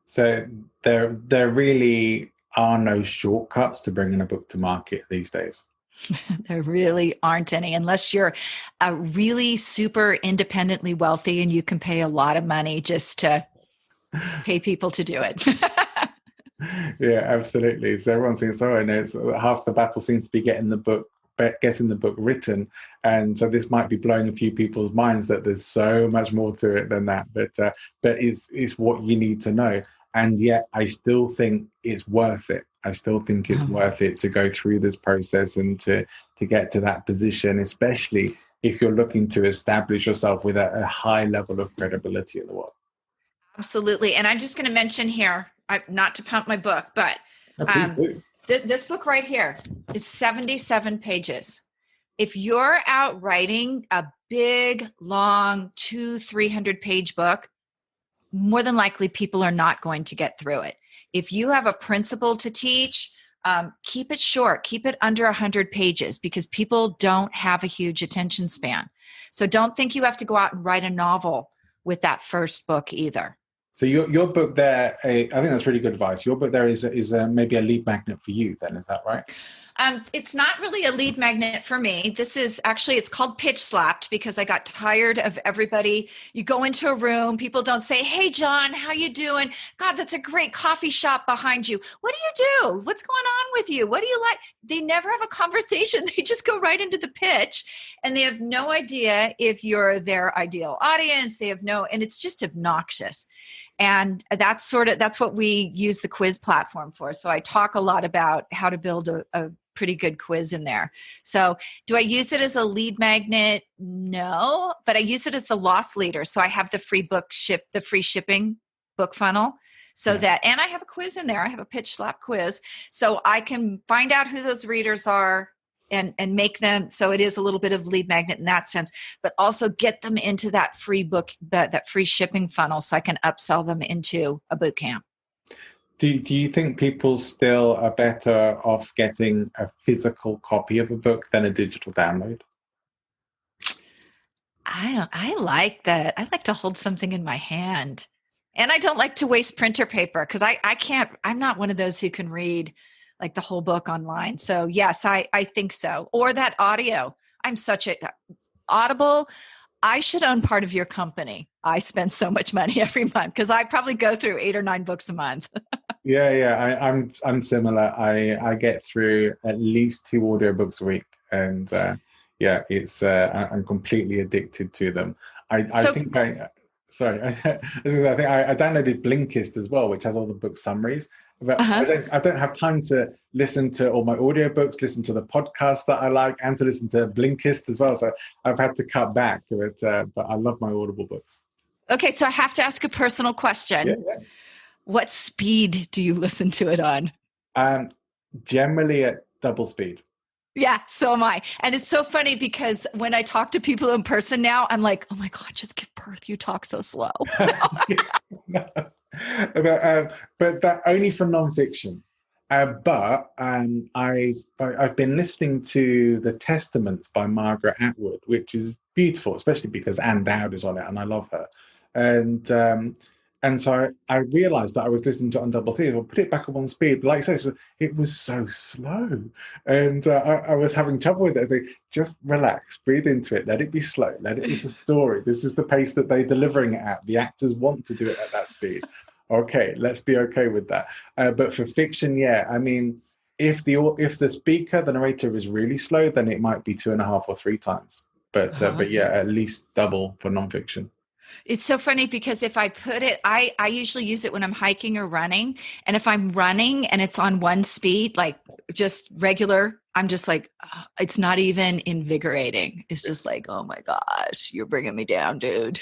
So there really are no shortcuts to bringing a book to market these days. There really aren't any, unless you're really super independently wealthy and you can pay a lot of money just to pay people to do it. Yeah, absolutely. So everyone's saying, so I know half the battle seems to be getting the book written, and so this might be blowing a few people's minds that there's so much more to it than that. But it's what you need to know, and yet I still think it's worth it. I still think it's worth it to go through this process and to get to that position, especially if you're looking to establish yourself with a high level of credibility in the world. Absolutely. And I'm just going to mention here, not to pump my book, but this book right here is 77 pages. If you're out writing a big, long, 200-300 page book, more than likely people are not going to get through it. If you have a principle to teach, keep it short, keep it under 100 pages, because people don't have a huge attention span. So don't think you have to go out and write a novel with that first book either. So your book there, I think that's really good advice. Your book there is maybe a lead magnet for you. Then is that right? It's not really a lead magnet for me. This is actually, it's called Pitch Slapped because I got tired of everybody. You go into a room, people don't say, "Hey, John, how you doing? God, that's a great coffee shop behind you. What do you do? What's going on with you? What do you like?" They never have a conversation. They just go right into the pitch and they have no idea if you're their ideal audience. They have and it's just obnoxious. And that's what we use the quiz platform for. So I talk a lot about how to build a pretty good quiz in there. So do I use it as a lead magnet? No, but I use it as the loss leader. So I have the free shipping book funnel. So that, and I have a quiz in there. I have a pitch slap quiz. So I can find out who those readers are and make them, so it is a little bit of lead magnet in that sense, but also get them into that free book, that free shipping funnel, so I can upsell them into a boot camp. Do you think people still are better off getting a physical copy of a book than a digital download? I like that. I like to hold something in my hand, and I don't like to waste printer paper because I'm not one of those who can read like the whole book online. So yes, I think so. Or that audio. I'm such a Audible. I should own part of your company. I spend so much money every month because I probably go through 8 or 9 books a month. Yeah. I'm similar. I get through at least 2 audiobooks a week, and it's I'm completely addicted to them. I think I downloaded Blinkist as well, which has all the book summaries. But I don't have time to listen to all my audiobooks, listen to the podcasts that I like, and to listen to Blinkist as well. So I've had to cut back, but I love my Audible books. Okay, so I have to ask a personal question. Yeah. What speed do you listen to it on? Generally at double speed. Yeah, so am I. And it's so funny because when I talk to people in person now, I'm like, oh my God, just give birth. You talk so slow. But that only for nonfiction. But I've been listening to The Testaments by Margaret Atwood, which is beautiful, especially because Anne Dowd is on it, and I love her. And so I realized that I was listening to it on double speed. I'll put it back up on speed. But like I say, so it was so slow. And I was having trouble with it. Just relax, breathe into it, let it be slow, let it be a story. This is the pace that they're delivering it at. The actors want to do it at that speed. Okay, let's be okay with that. But for fiction, I mean, if the speaker, the narrator is really slow, then it might be 2.5 or 3 times. But at least double for nonfiction. It's so funny because if I put it, I usually use it when I'm hiking or running. And if I'm running and it's on 1 speed, like just regular, I'm just like, it's not even invigorating. It's just like, oh my gosh, you're bringing me down, dude.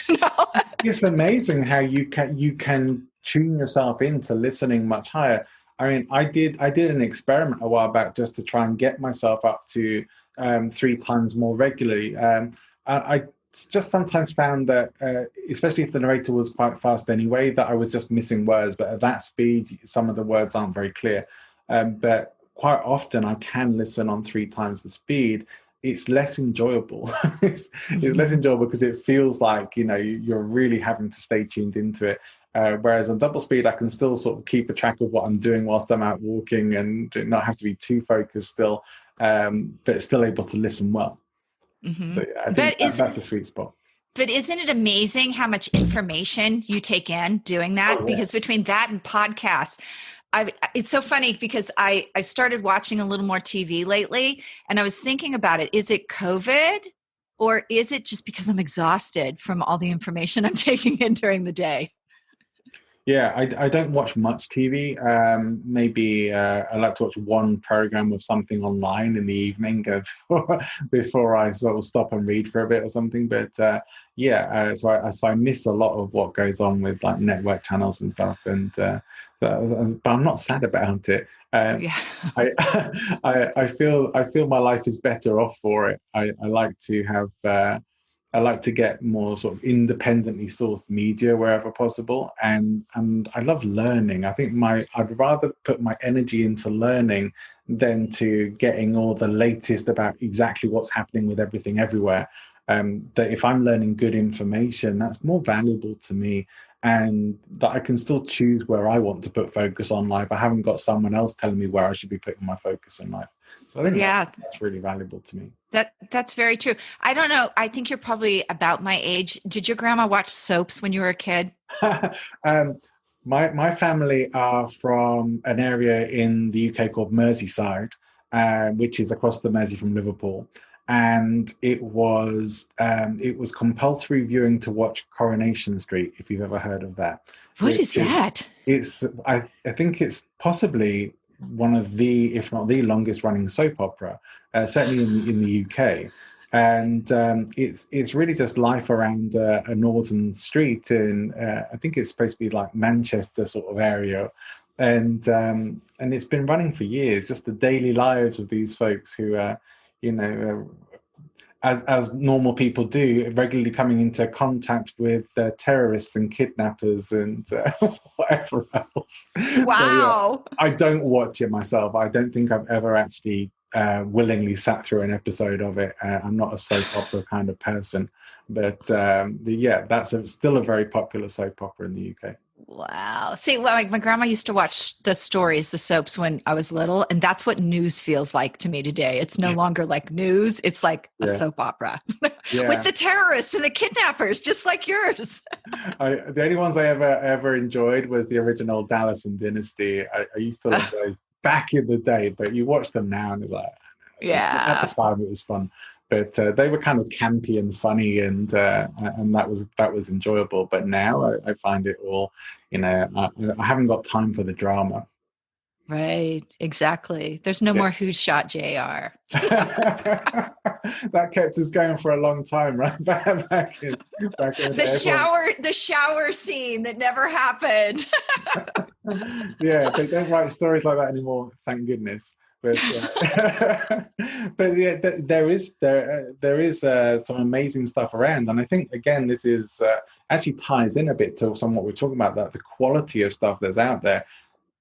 It's amazing how you can tune yourself into listening much higher. I mean, I did an experiment a while back just to try and get myself up to 3 times more regularly. I just sometimes found that, especially if the narrator was quite fast anyway, that I was just missing words. But at that speed, some of the words aren't very clear. But quite often I can listen on 3 times the speed. It's less enjoyable. It's less enjoyable because it feels like, you're really having to stay tuned into it. Whereas on double speed, I can still sort of keep a track of what I'm doing whilst I'm out walking and not have to be too focused still, but still able to listen well. Mm-hmm. So I think that's the sweet spot. But isn't it amazing how much information you take in doing that? Oh, yeah. Because between that and podcasts, it's so funny because I started watching a little more TV lately, and I was thinking about it. Is it COVID, or is it just because I'm exhausted from all the information I'm taking in during the day? Yeah, I don't watch much TV. Maybe I like to watch one program of something online in the evening before I sort of stop and read for a bit or something. But so I miss a lot of what goes on with like network channels and stuff. But I'm not sad about it. I feel my life is better off for it. I like to have. I like to get more sort of independently sourced media wherever possible, and I love learning. I think I'd rather put my energy into learning than to getting all the latest about exactly what's happening with everything everywhere. that if I'm learning good information, that's more valuable to me, and that I can still choose where I want to put focus on life. I haven't got someone else telling me where I should be putting my focus in life. So I think Yeah, that's really valuable to me. that's very true. I don't know. I think you're probably about my age. Did your grandma watch soaps when you were a kid? um, my family are from an area in the UK called Merseyside, which is across the Mersey from Liverpool, and it was compulsory viewing to watch Coronation Street, if you've ever heard of that. What is Which is that? I think it's possibly one of the, if not the longest running soap opera, certainly in the UK. And it's really just life around a northern street in I think it's supposed to be like Manchester sort of area, and it's been running for years. Just the daily lives of these folks who are, you know, as normal people do, regularly coming into contact with terrorists and kidnappers and whatever else. Wow. So, I don't watch it myself. I don't think I've ever actually willingly sat through an episode of it. I'm not a soap opera kind of person, but that's still a very popular soap opera in the UK. Wow. See, like my grandma used to watch the stories, the soaps when I was little, and that's what news feels like to me today. It's no longer like news, it's like a soap opera with the terrorists and the kidnappers, just like yours. The only ones I ever enjoyed was the original Dallas and Dynasty. I used to love those back in the day, but you watch them now and it's like, at the time it was fun. But they were kind of campy and funny, and that was enjoyable. But now I find it all, I haven't got time for the drama. Right, exactly. There's no more Who Shot JR. That kept us going for a long time, right? back in the shower scene that never happened. Yeah, they don't write stories like that anymore, thank goodness. But but yeah, there is some amazing stuff around, and I think again this is actually ties in a bit to some what we're talking about, that the quality of stuff that's out there.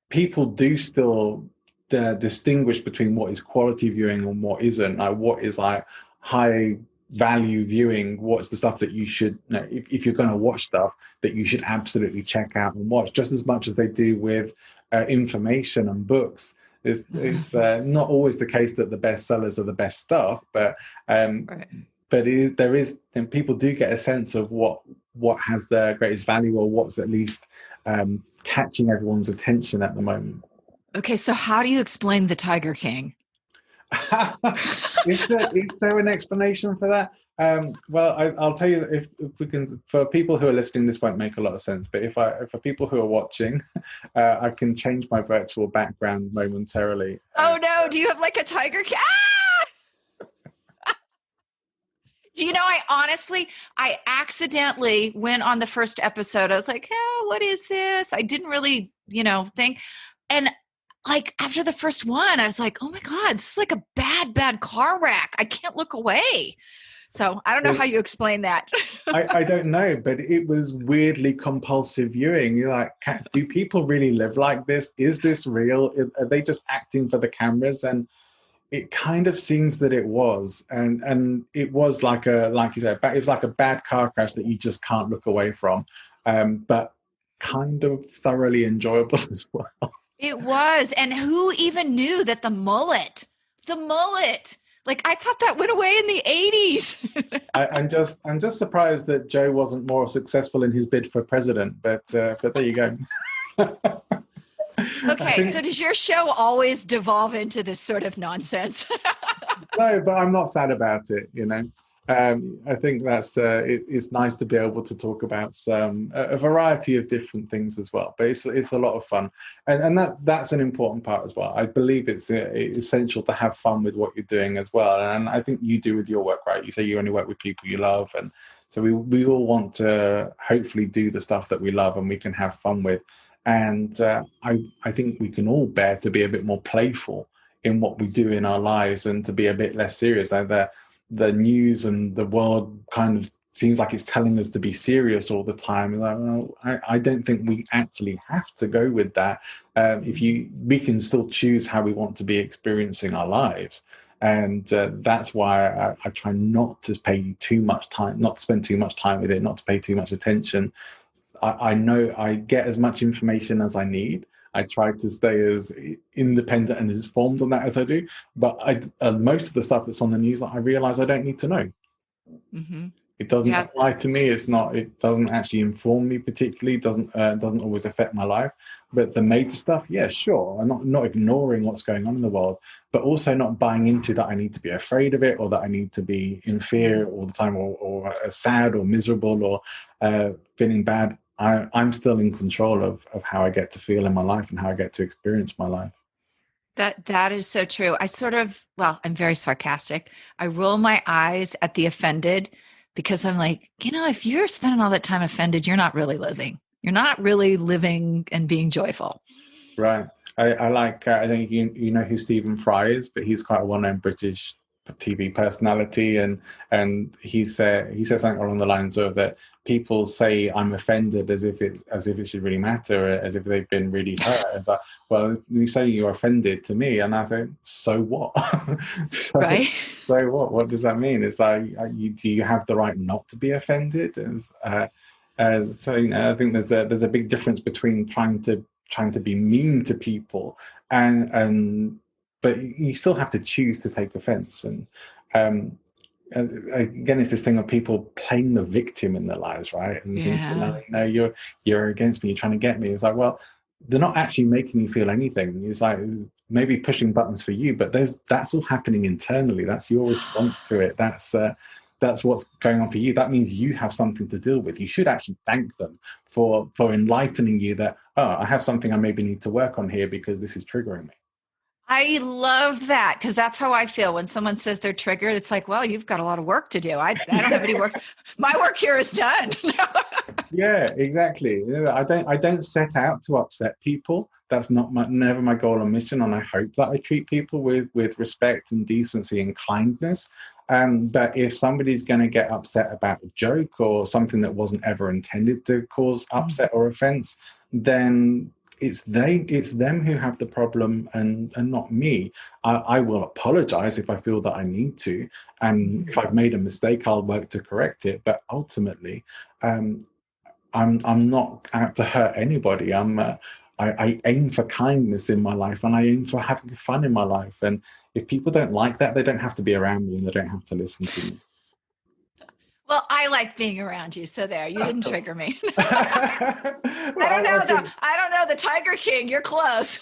People do still distinguish between what is quality viewing and what isn't. Like what is like high value viewing, what's the stuff that you should, if you're going to watch stuff, that you should absolutely check out and watch, just as much as they do with information and books. It's not always the case that the best sellers are the best stuff, but people do get a sense of what has the greatest value, or what's at least catching everyone's attention at the moment. Okay, so how do you explain the Tiger King? Is there an explanation for that? Well, I'll tell you, if we can, for people who are listening, this won't make a lot of sense, but if for people who are watching, I can change my virtual background momentarily. Oh no, do you have like a Tiger King? Ah! Do you know, I accidentally went on the first episode. I was like, what is this? I didn't really, think. And like after the first one, I was like, oh my God, this is like a bad car wreck. I can't look away. So I don't know how you explain that. I don't know, but it was weirdly compulsive viewing. You're like, do people really live like this? Is this real? Are they just acting for the cameras? And it kind of seems that it was. And it was like you said, it was like a bad car crash that you just can't look away from. But kind of thoroughly enjoyable as well. It was. And who even knew that the mullet, like I thought that went away in the 80s. I'm just surprised that Joe wasn't more successful in his bid for president, but there you go. Okay, so does your show always devolve into this sort of nonsense? No, but I'm not sad about it, I think that's it's nice to be able to talk about a variety of different things as well, but it's a lot of fun, and that's an important part as well. I believe it's essential to have fun with what you're doing as well, and I think you do with your work, right? You say you only work with people you love, and so we all want to hopefully do the stuff that we love and we can have fun with, and I think we can all bear to be a bit more playful in what we do in our lives and to be a bit less serious. The news and the world kind of seems like it's telling us to be serious all the time. Like, well, I don't think we actually have to go with that. We can still choose how we want to be experiencing our lives. And that's why I try not to pay too much time, not to spend too much time with it, not to pay too much attention. I know I get as much information as I need. I try to stay as independent and informed on that as I do. But most of the stuff that's on the news, I realize I don't need to know. Mm-hmm. It doesn't Yeah. apply to me. It doesn't actually inform me particularly. Doesn't always affect my life. But the major stuff, yeah, sure. I'm not ignoring what's going on in the world, but also not buying into that I need to be afraid of it, or that I need to be in fear all the time, or sad or miserable, or feeling bad. I'm still in control of how I get to feel in my life and how I get to experience my life. That is so true. I'm very sarcastic. I roll my eyes at the offended, because I'm like, if you're spending all that time offended, you're not really living. You're not really living and being joyful. Right. I like, I think you know who Stephen Fry is, but he's quite a well-known British TV personality, and he said something along the lines of that people say I'm offended as if it should really matter, as if they've been really hurt. It's like, well, you say you're offended to me, and I say, so what? Right. So what? What does that mean? It's like, do you have the right not to be offended? So I think there's a big difference between trying to be mean to people but you still have to choose to take offense. And again, it's this thing of people playing the victim in their lives, right? And thinking, no, you're against me, you're trying to get me. It's like, well, they're not actually making you feel anything. It's like maybe pushing buttons for you, but that's all happening internally. That's your response to it. That's what's going on for you. That means you have something to deal with. You should actually thank them for enlightening you that, I have something I maybe need to work on here because this is triggering me. I love that, because that's how I feel when someone says they're triggered. It's like, well, you've got a lot of work to do. I don't have any work. My work here is done. Yeah, exactly. I don't set out to upset people. That's never my goal or mission. And I hope that I treat people with respect and decency and kindness. But if somebody's going to get upset about a joke or something that wasn't ever intended to cause upset or offense, then it's them who have the problem and not me. I will apologize if I feel that I need to, and if I've made a mistake, I'll work to correct it. But ultimately, I'm not out to hurt anybody. I aim for kindness in my life, and I aim for having fun in my life. And if people don't like that, they don't have to be around me, and they don't have to listen to me. Well, I like being around you, so there, you didn't trigger me. I don't know the Tiger King. You're close.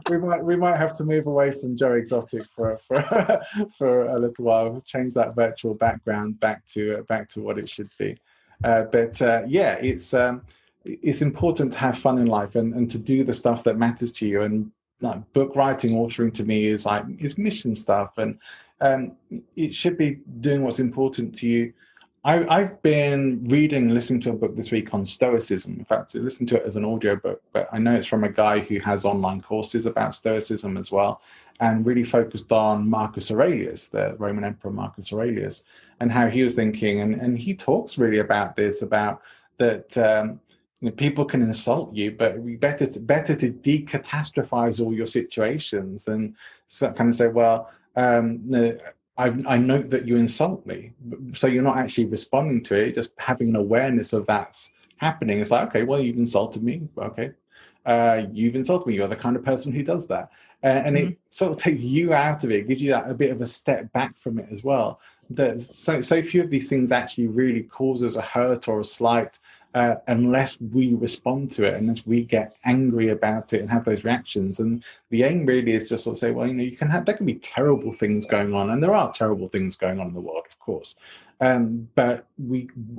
we might have to move away from Joe Exotic for a little while. Change that virtual background back to what it should be. Yeah, it's important to have fun in life and to do the stuff that matters to you. And like book writing, authoring to me is mission stuff, and it should be doing what's important to you. I've been listening to a book this week on Stoicism. In fact, I listened to it as an audio book, but I know it's from a guy who has online courses about Stoicism as well, and really focused on Marcus Aurelius, the Roman Emperor Marcus Aurelius, and how he was thinking. And he talks really about this, about that people can insult you, but better to decatastrophize all your situations and kind of say, well, I note that you insult me, so you're not actually responding to it, just having an awareness of that's happening. It's like, okay, well, you've insulted me. Okay, you've insulted me. You're the kind of person who does that. And it sort of takes you out of it, gives you a bit of a step back from it as well. So few of these things actually really causes a hurt or a slight, unless we respond to it, unless we get angry about it and have those reactions. And the aim really is to sort of say, well, there can be terrible things going on, and there are terrible things going on in the world, of course. But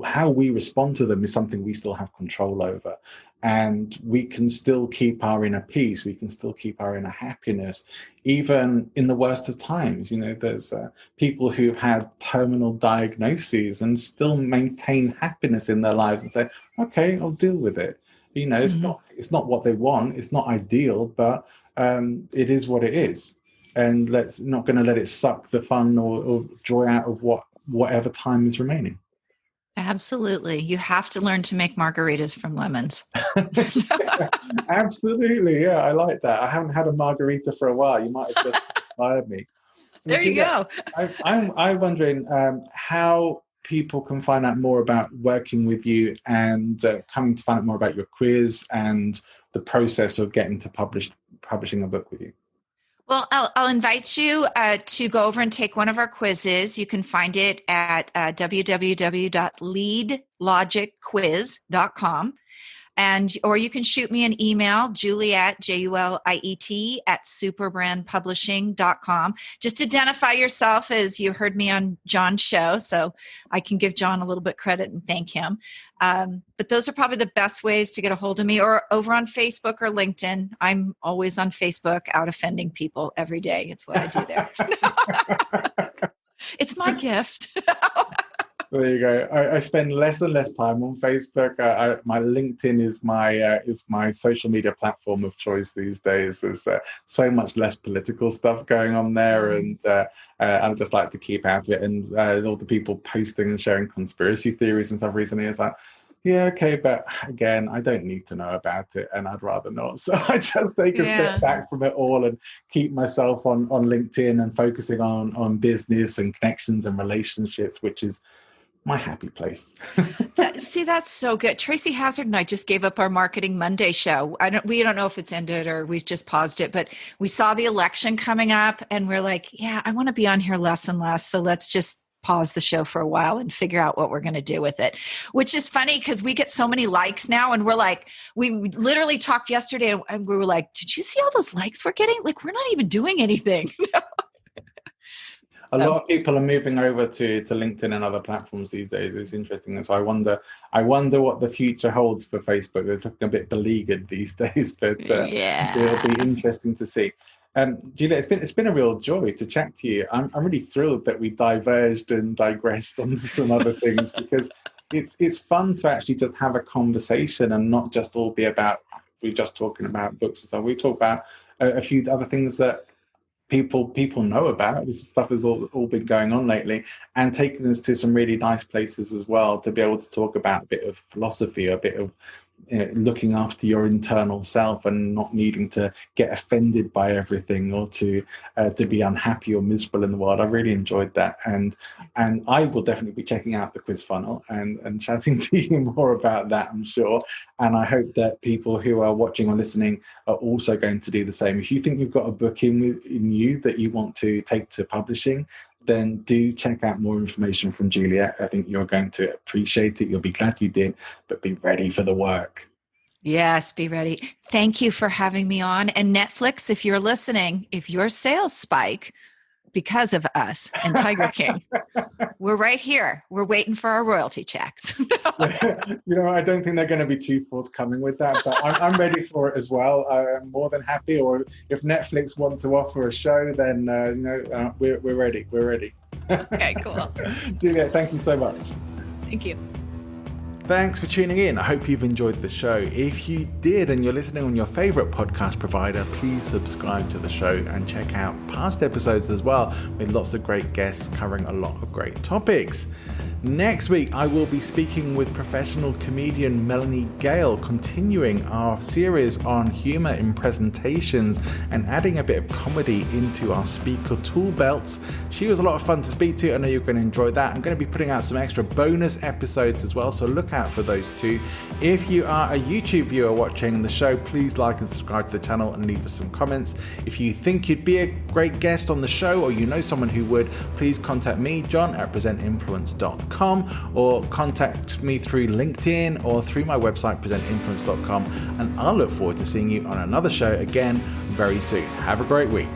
how we respond to them is something we still have control over. And we can still keep our inner peace. We can still keep our inner happiness, even in the worst of times. There's people who've had terminal diagnoses and still maintain happiness in their lives and say, okay, I'll deal with it. It's not what they want. It's not ideal, but it is what it is. And not going to let it suck the fun or joy out of whatever time is remaining. Absolutely. You have to learn to make margaritas from lemons. Absolutely. Yeah, I like that. I haven't had a margarita for a while. You might have just inspired me. There you go. I'm wondering how people can find out more about working with you and coming to find out more about your quiz and the process of getting to publishing a book with you. Well, I'll invite you to go over and take one of our quizzes. You can find it at www.leadlogicquiz.com. Or you can shoot me an email, Juliet, Juliet, at superbrandpublishing.com. Just identify yourself as you heard me on John's show, so I can give John a little bit credit and thank him. But those are probably the best ways to get a hold of me, or over on Facebook or LinkedIn. I'm always on Facebook, out offending people every day. It's what I do there. It's my gift. There you go. I spend less and less time on Facebook. My LinkedIn is my social media platform of choice these days. There's so much less political stuff going on there, and I just like to keep out of it. And all the people posting and sharing conspiracy theories and stuff recently, it's like, yeah, okay, but again, I don't need to know about it, and I'd rather not. So I just take a step back from it all and keep myself on LinkedIn and focusing on business and connections and relationships, which is my happy place. See, that's so good. Tracy Hazard and I just gave up our Marketing Monday show. We don't know if it's ended or we've just paused it, but we saw the election coming up and we're like, yeah, I want to be on here less and less. So let's just pause the show for a while and figure out what we're going to do with it, which is funny because we get so many likes now. And we're like, we literally talked yesterday and we were like, did you see all those likes we're getting? Like, we're not even doing anything. A lot of people are moving over to LinkedIn and other platforms these days. It's interesting. And so I wonder what the future holds for Facebook. They're looking a bit beleaguered these days, but it'll be interesting to see. Juliet, it's been a real joy to chat to you. I'm really thrilled that we diverged and digressed onto some other things, because it's fun to actually just have a conversation and not just all be about, we're just talking about books and stuff. We talk about a few other things that people know about. This stuff has all been going on lately, and taking us to some really nice places as well, to be able to talk about a bit of philosophy, a bit of looking after your internal self and not needing to get offended by everything or to be unhappy or miserable in the world. I really enjoyed that, and I will definitely be checking out the quiz funnel and chatting to you more about that, I'm sure. And I hope that people who are watching or listening are also going to do the same. If you think you've got a book in you that you want to take to publishing, then do check out more information from Juliet. I think you're going to appreciate it. You'll be glad you did, but be ready for the work. Yes, be ready. Thank you for having me on. And Netflix, if you're listening, if your sales spike because of us and Tiger King, we're right here. We're waiting for our royalty checks. I don't think they're going to be too forthcoming with that, but I'm ready for it as well. I'm more than happy. Or if Netflix want to offer a show, then we're ready. We're ready. Okay, cool. Juliet, thank you so much. Thank you. Thanks for tuning in. I hope you've enjoyed the show. If you did and you're listening on your favorite podcast provider, please subscribe to the show and check out past episodes as well, with lots of great guests covering a lot of great topics. Next week, I will be speaking with professional comedian Melanie Gale, continuing our series on humor in presentations and adding a bit of comedy into our speaker tool belts. She was a lot of fun to speak to. I know you're going to enjoy that. I'm going to be putting out some extra bonus episodes as well, so look out for those too. If you are a YouTube viewer watching the show, please like and subscribe to the channel and leave us some comments. If you think you'd be a great guest on the show, or you know someone who would, please contact me, John, at presentinfluence.com, or contact me through LinkedIn or through my website, presentinfluence.com, and I'll look forward to seeing you on another show again very soon. Have a great week.